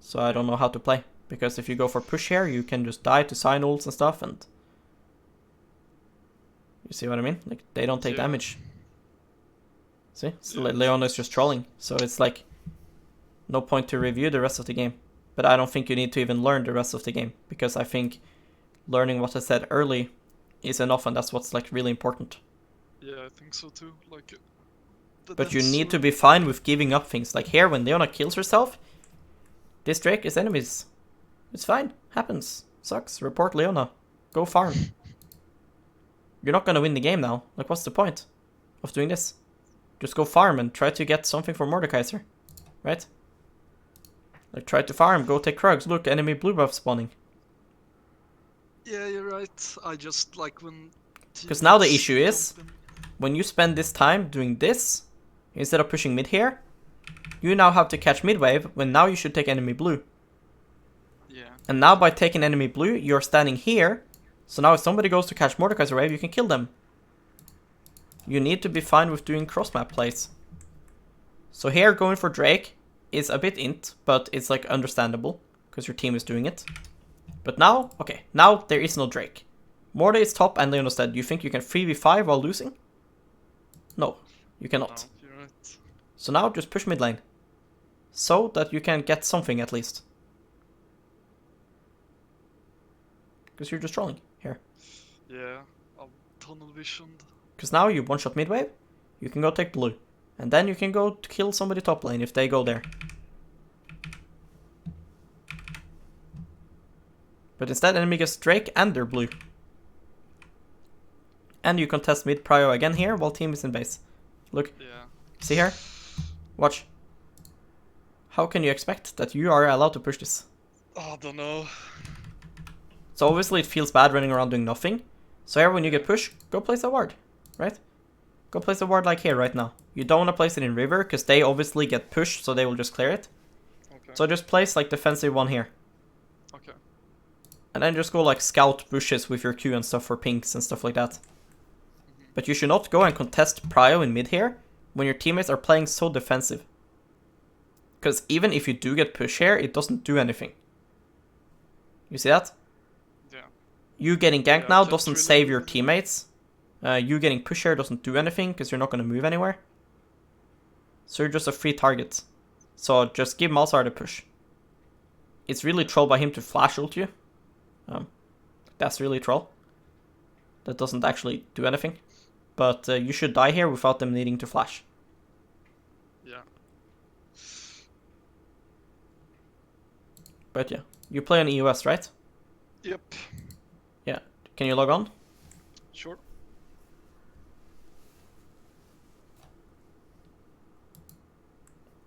So I don't know how to play. Because if you go for push here, you can just die to sign ults and stuff, and you see what I mean? Like, they don't take damage. See? So Leona is just trolling. So it's like, no point to review the rest of the game. But I don't think you need to even learn the rest of the game. Because I think learning what I said early is enough, and that's what's like really important. Yeah, I think so too. Like, but you need to be fine with giving up things. Like here, when Leona kills herself, this Drake is enemies. It's fine. Happens. Sucks. Report Leona. Go farm. You're not gonna win the game now. Like, what's the point of doing this? Just go farm and try to get something for Mordekaiser. Right? Like, try to farm. Go take Krugs. Look, enemy blue buff spawning. Yeah, you're right. I just like when... Because now the issue is, when you spend this time doing this, instead of pushing mid here, You now have to catch mid-wave when now you should take enemy blue. Yeah. And now by taking enemy blue, you're standing here. So now if somebody goes to catch Mordekaiser wave, you can kill them. You need to be fine with doing cross-map plays. So here going for Drake is a bit int, but it's like understandable because your team is doing it. But now, okay, now there is no Drake. Morde is top and Leon is dead. You think you can 3v5 while losing? No, you cannot. No, you're right. So now just push mid lane. So that you can get something at least. Because you're just trolling here. Yeah, I'm tunnel visioned. Because now you one-shot mid wave, you can go take blue. And then you can go to kill somebody top lane if they go there. But instead enemy gets Drake and their blue. And you contest mid prio again here while team is in base. Look, Yeah. see here? Watch. How can you expect that you are allowed to push this? I don't know. So obviously it feels bad running around doing nothing. So here when you get pushed, go place a ward, right? Go place a ward like here right now. You don't want to place it in river because they obviously get pushed, so they will just clear it. Okay. So just place like defensive one here. Okay. And then just go like scout bushes with your Q and stuff for pinks and stuff like that. But you should not go and contest prio in mid here when your teammates are playing so defensive. Because even if you do get push here, it doesn't do anything. You see that? Yeah. You getting ganked Yeah, now can't doesn't really save do your anything. teammates. You getting push here doesn't do anything because you're not going to move anywhere. So you're just a free target. So just give Malzahar the push. It's really troll by him to flash ult you. That's really troll. That doesn't actually do anything. But you should die here without them needing to flash. Yeah. But yeah, you play on EOS, right? Yep. Yeah. Can you log on? Sure.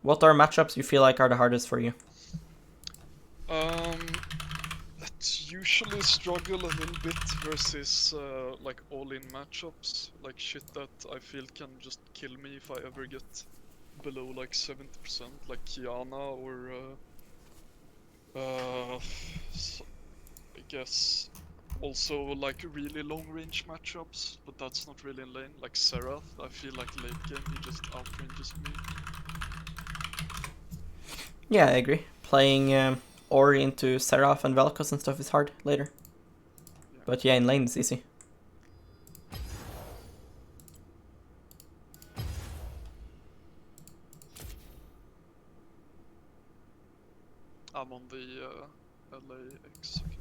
What are matchups you feel like are the hardest for you? It's usually struggle a little bit versus like all-in matchups, like shit that I feel can just kill me if I ever get below like 70%, like Kiana or I guess also like really long-range matchups, but that's not really in lane, like Serath. I feel like late game he just outranges me. Yeah, I agree. Playing Ori into Seraph and Vel'Koz and stuff is hard later. Yeah. But yeah, in lane it's easy. I'm on the LAX account.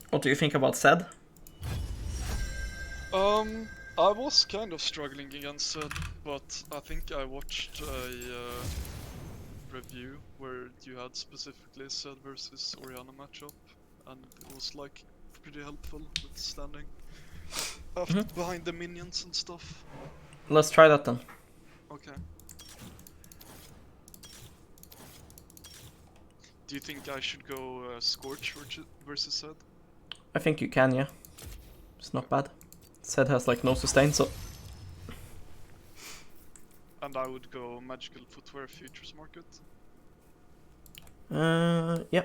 What do you think about Zed? I was kind of struggling against it, but I think I watched a review where you had specifically Zed versus Orianna matchup, and it was like pretty helpful with standing after behind the minions and stuff. Let's try that then. Okay. Do you think I should go Scorch versus Zed? I think you can, yeah. It's not bad. Zed has like no sustain, so... And I would go Magical Footwear Futures Market. Yeah.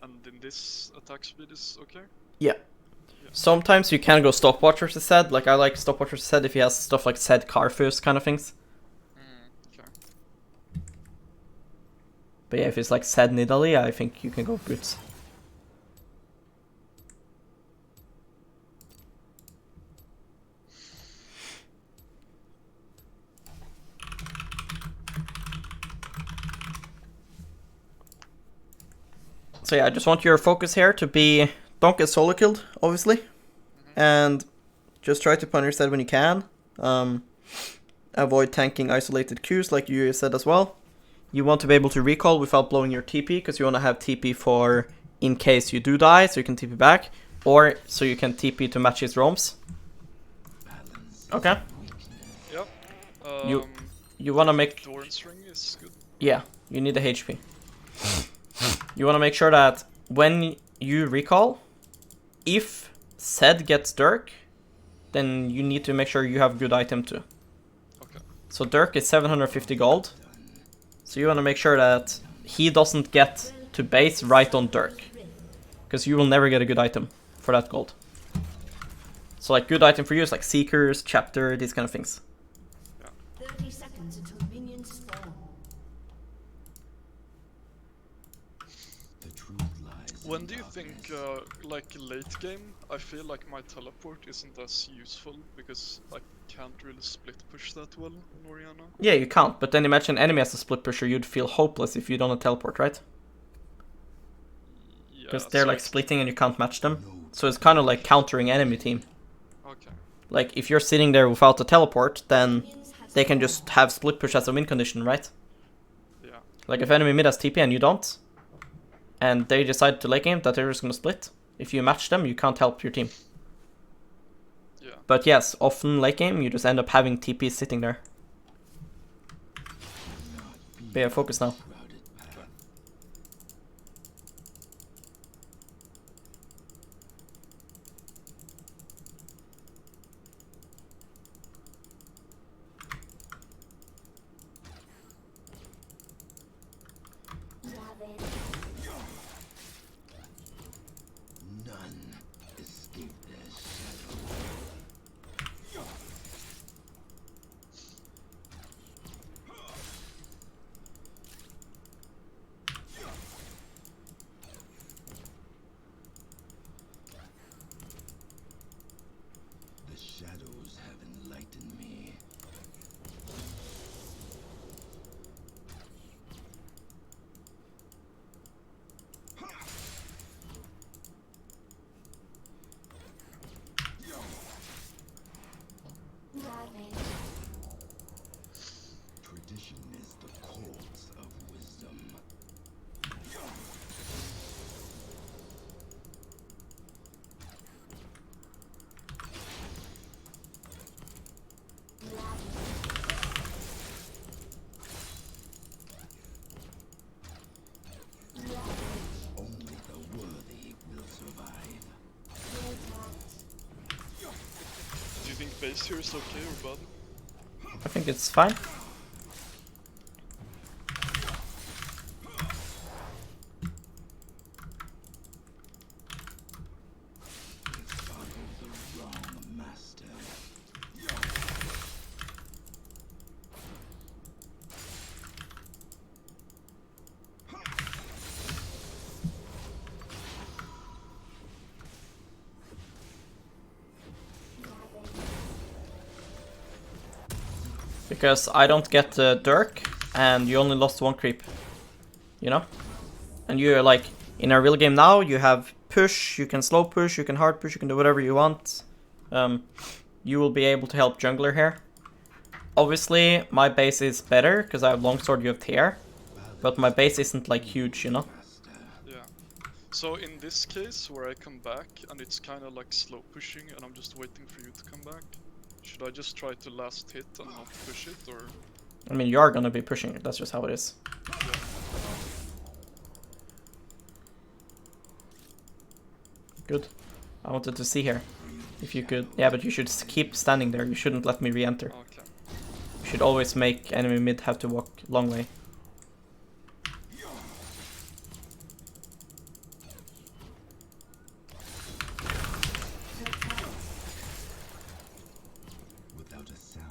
And in this, attack speed is okay? Yeah. Sometimes you can go Stopwatchers to Zed. Like, I like Stopwatchers to Zed if he has stuff like Zed Carfus kind of things. Okay. But yeah, if it's like Zed Nidalee, I think you can go Boots. So yeah, I just want your focus here to be, don't get solo killed, obviously, and just try to punish Zed when you can. Avoid tanking isolated Qs like you said as well. You want to be able to recall without blowing your TP, because you want to have TP for in case you do die, so you can TP back, or so you can TP to match his roams. Okay. Yep. You want to make... Doran's ring is good. Yeah, you need the HP. You want to make sure that when you recall, if Zed gets Dirk, then you need to make sure you have good item too. Okay. So Dirk is 750 gold. So you want to make sure that he doesn't get to base right on Dirk. Because you will never get a good item for that gold. So like good item for you is like Seekers, Chapter, these kind of things. 30 seconds until minions spawn. When do you think, like late game, I feel like my teleport isn't as useful because I can't really split push that well in Orianna? Yeah, you can't, but then imagine enemy as a split pusher, you'd feel hopeless if you don't teleport, right? Yeah, Because they're so like it's- splitting and you can't match them. So it's kind of like countering enemy team. Okay. Like if you're sitting there without a teleport, then they can just have split push as a win condition, right? Yeah. Like if enemy mid has TP and you don't, and they decide to late game that they're just gonna split, if you match them, you can't help your team. Yeah. But yes, often late game, you just end up having TP sitting there. But yeah, focus now. None escape their shadow. The shadows have enlightened me. Tradition is the corpse of wisdom. Only the worthy will survive. Do you think base here is okay or bad? I think it's fine. Follow the wrong master. Because I don't get the Dirk, and you only lost one creep. You know? And you're like, in a real game now, you have push, you can slow push, you can hard push, you can do whatever you want. You will be able to help jungler here. Obviously, my base is better, because I have longsword, you have tear. But my base isn't like huge, you know? Yeah. So in this case, where I come back and it's kind of like slow pushing and I'm just waiting for you to come back, should I just try to last hit and not push it, or? I mean, you are gonna be pushing it, that's just how it is. Yeah. Good. I wanted to see here. If you could... Yeah, but you should keep standing there, you shouldn't let me re-enter. Okay. You should always make enemy mid have to walk long way. Without a sound.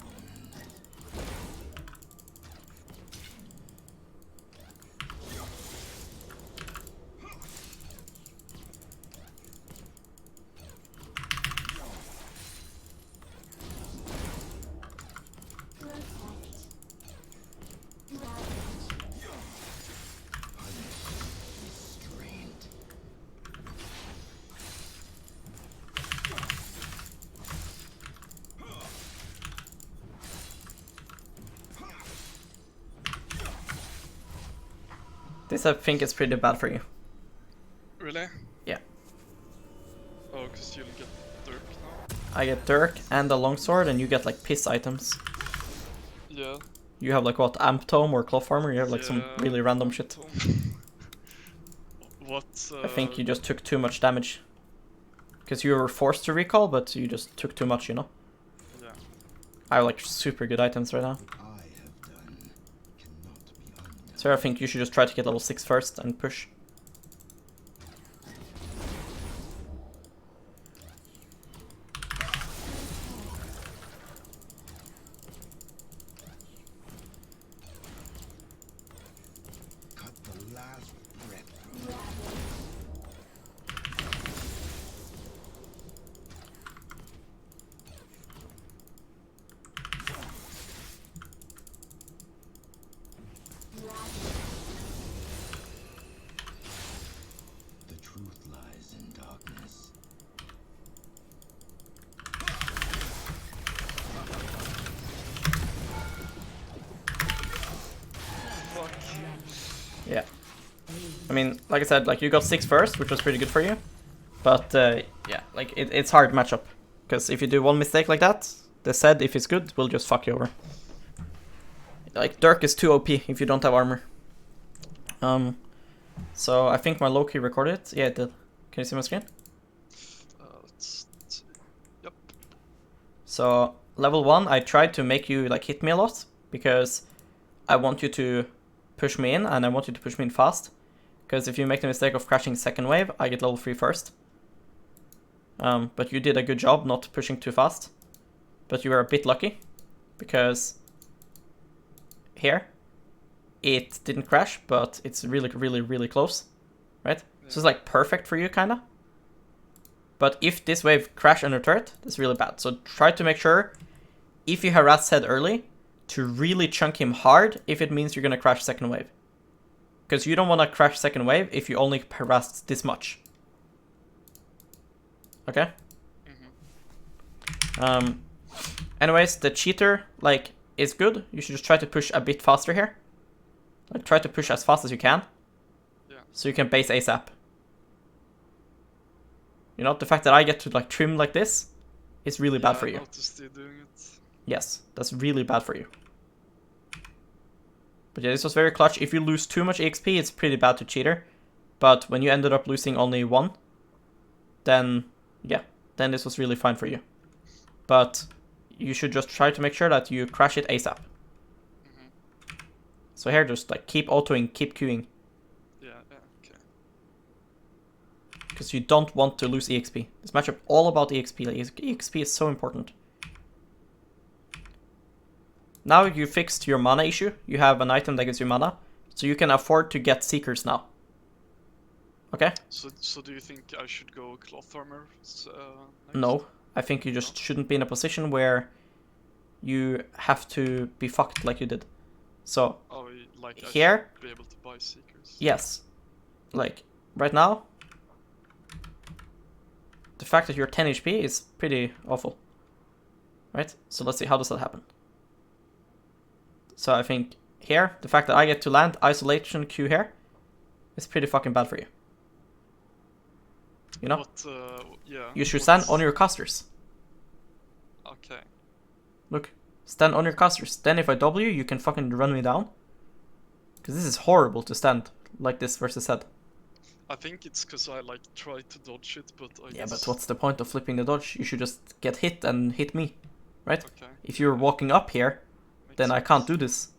Restraint. This I think is pretty bad for you. Really? Yeah. Oh, because you'll get Dirk now? I get Dirk and a longsword, and you get like piss items. Yeah. You have like what, Amp Tome or Cloth Armor? You have like some Yeah, really random shit. What? I think you just took too much damage. Because you were forced to recall, but you just took too much, you know? Yeah. I have like super good items right now. What I have done cannot be undone. So I think you should just try to get level 6 first and push. Cut the last breath. The truth lies in darkness. Fuck. Yeah. I mean, like I said, like you got 6 first, which was pretty good for you. But yeah, like it's hard matchup. Because if you do one mistake like that, the Zed, if it's good, will just fuck you over. Like Dirk is too OP if you don't have armor. So I think my Loki recorded it. Yeah, it did. Can you see my screen? Let's see. Yep. So level 1, I tried to make you like hit me a lot because I want you to push me in and I want you to push me in fast. Because if you make the mistake of crashing second wave, I get level 3 first. But you did a good job not pushing too fast. But you were a bit lucky because here it didn't crash, but it's really, really, really close, right? Yeah. So it's like perfect for you, kinda. But if this wave crash under turret, that's really bad. So try to make sure, if you harass Zed early, to really chunk him hard if it means you're gonna crash second wave. Because you don't want to crash second wave if you only harass this much. Okay? Mhm. Anyways, the cheater, like, is good. You should just try to push a bit faster here. Like, try to push as fast as you can. Yeah. So you can base ASAP. You know, the fact that I get to, like, trim like this is really bad for I you. noticed you doing it. Yes, that's really bad for you. But yeah, this was very clutch. If you lose too much EXP, it's pretty bad to cheater. But when you ended up losing only 1, then, yeah, then this was really fine for you. But you should just try to make sure that you crash it ASAP. Mhm. So here, just like keep autoing, keep queuing, Yeah, yeah, okay. because you don't want to lose EXP. This matchup all about EXP. Like, EXP is so important. Now you fixed your mana issue. You have an item that gives you mana, so you can afford to get Seekers now. Okay? So do you think I should go cloth armor next? No, I think you just shouldn't be in a position where you have to be fucked like you did. So Oh, like I here, should be able to buy seekers. yes, like right now, the fact that you're 10 HP is pretty awful, right? So let's see, how does that happen? So I think here, the fact that I get to land isolation Q here is pretty fucking bad for you. You know? What? Yeah. You should stand what's- on your casters. Okay. Look, stand on your casters. Then if I W, you can fucking run me down. Because this is horrible to stand like this versus Zed. I think it's because I like tried to dodge it, but I Yeah, guess... but what's the point of flipping the dodge? You should just get hit and hit me, right? Okay. If you're walking up here, Makes then I sense. can't do this.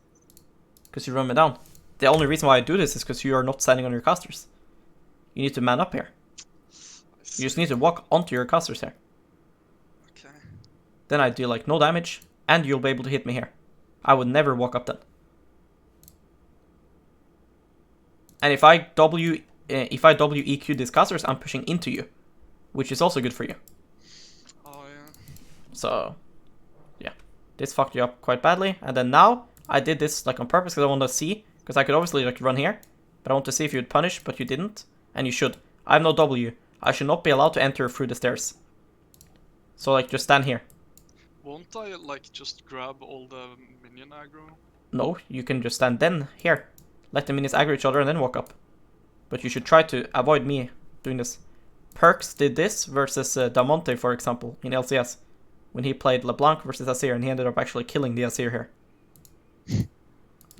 Because you run me down. The only reason why I do this is because you are not standing on your casters. You need to man up here. I see. You just need to walk onto your casters here. Okay. Then I do like no damage, and you'll be able to hit me here. I would never walk up then. And if I W EQ these casters, I'm pushing into you, which is also good for you. Oh yeah. So, yeah, this fucked you up quite badly. And then now I did this like on purpose because I want to see, because I could obviously like run here, but I want to see if you'd punish, but you didn't, and you should. I have no W. I should not be allowed to enter through the stairs. So like, just stand here. Won't I like just grab all the minion aggro? No, you can just stand then here. Let the minions aggro each other and then walk up. But you should try to avoid me doing this. Perks did this versus Damonte, for example, in LCS. When he played LeBlanc versus Azir, and he ended up actually killing the Azir here.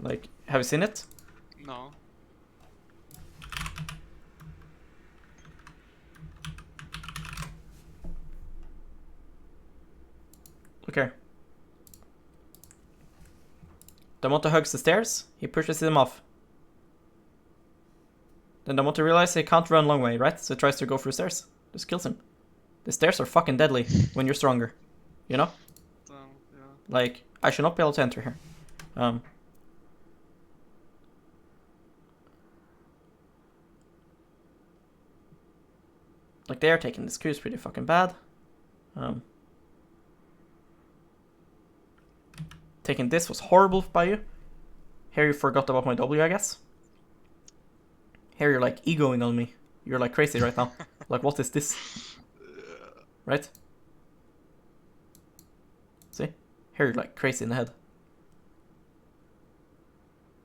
Like, have you seen it? No. here. Damonte hugs the stairs, he pushes him off. Then Damonte realizes he can't run long way, right? So he tries to go through stairs. Just kills him. The stairs are fucking deadly when you're stronger. You know? Yeah. Like, I should not be able to enter here. Like, they are taking this Q's pretty fucking bad. Taking this was horrible by you. Here you forgot about my W, I guess. Here you're like egoing on me. You're like crazy right now. Like, what is this? Right? See? Here you're like crazy in the head.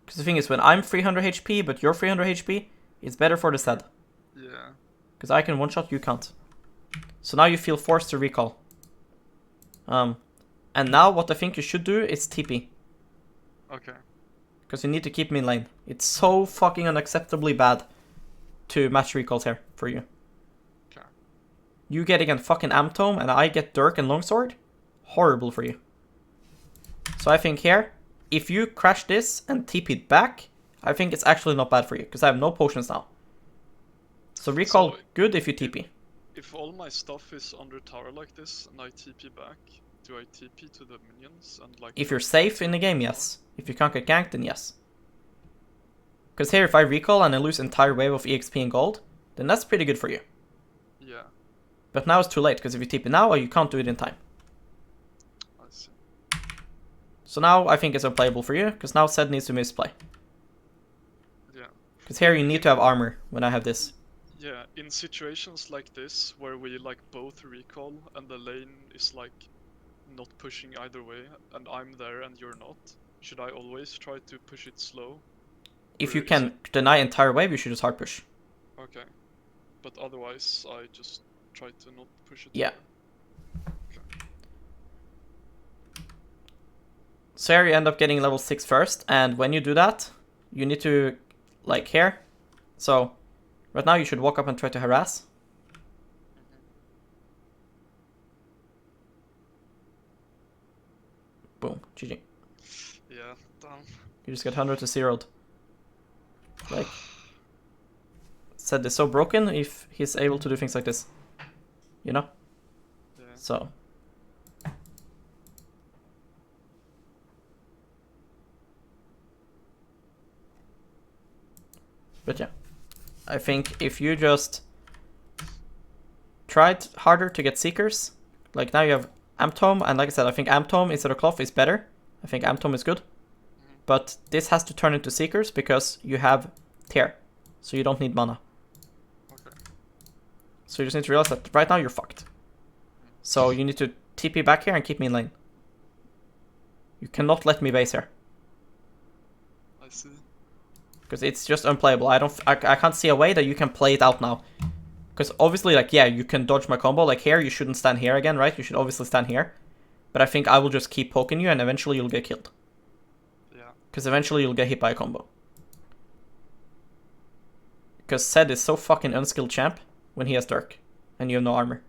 Because the thing is, when I'm 300 HP, but you're 300 HP, it's better for the SED. Yeah. Because I can one-shot, you can't. So now you feel forced to recall. And now what I think you should do is TP. Okay. Because you need to keep me in lane. It's so fucking unacceptably bad to match recalls here for you. Okay. You getting a fucking Amtome and I get Dirk and Longsword? Horrible for you. So I think here, if you crash this and TP'd back, I think it's actually not bad for you. Because I have no potions now. So recall So, good if you TP. If all my stuff is under tower like this and I TP back, do I TP to the minions and like... If you're safe in the game, yes. If you can't get ganked, then yes. Because here, if I recall and I lose entire wave of EXP and gold, then that's pretty good for you. Yeah, But now it's too late, because if you TP now, you can't do it in time. I see. So now I think it's unplayable for you, because now Zed needs to misplay. Yeah. Because here you need to have armor when I have this. Yeah, in situations like this, where we like both recall and the lane is like not pushing either way, and I'm there and you're not, should I always try to push it slow? If Or you is can it- deny entire wave, you should just hard push. Okay. But otherwise, I just try to not push it. Yeah. over. Okay. So here you end up getting level 6 first, and when you do that, you need to, like here. So, right now you should walk up and try to harass. Boom, GG. Yeah, damn. You just get 100 to 0'd. Like, Zed is so broken if he's able to do things like this. You know? Yeah. So. But yeah. I think if you just tried harder to get Seekers, like now you have Amtome, and like I said, I think Amtome instead of Cloth is better. I think Amtome is good. But this has to turn into Seekers because you have Tear. So you don't need mana. Okay. So you just need to realize that right now you're fucked. So you need to TP back here and keep me in lane. You cannot let me base here. I see. Because it's just unplayable. I can't see a way that you can play it out now. Because obviously, like, yeah, you can dodge my combo. Like here, you shouldn't stand here again, right? You should obviously stand here. But I think I will just keep poking you and eventually you'll get killed. Yeah. Because eventually you'll get hit by a combo. Because Zed is so fucking unskilled champ when he has Dirk. And you have no armor.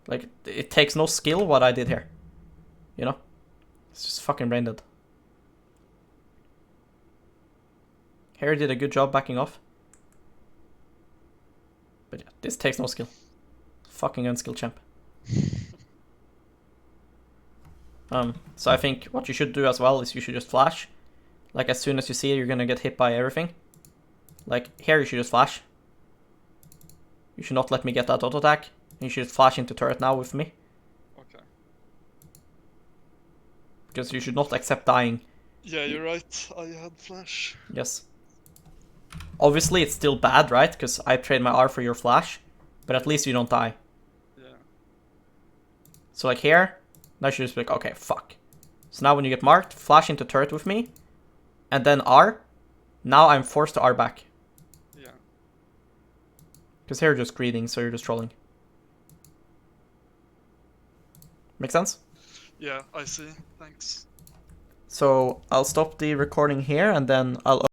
Like, it takes no skill what I did here. You know? It's just fucking brain dead. Harry did a good job backing off. But yeah, this takes no skill. Fucking unskilled champ. So I think what you should do as well is you should just flash. Like as soon as you see it, you're gonna get hit by everything. Like here you should just flash. You should not let me get that auto attack. You should just flash into turret now with me. Okay. Because you should not accept dying. Yeah, you're right. I had flash. Yes. Obviously it's still bad, right? Because I trade my R for your flash. But at least you don't die. Yeah. So like here, now you should just be like, okay, fuck. So now when you get marked, flash into turret with me. And then R. Now I'm forced to R back. Yeah. Because here you're just greeting, so you're just trolling. Make sense? Yeah, I see. Thanks. So I'll stop the recording here and then I'll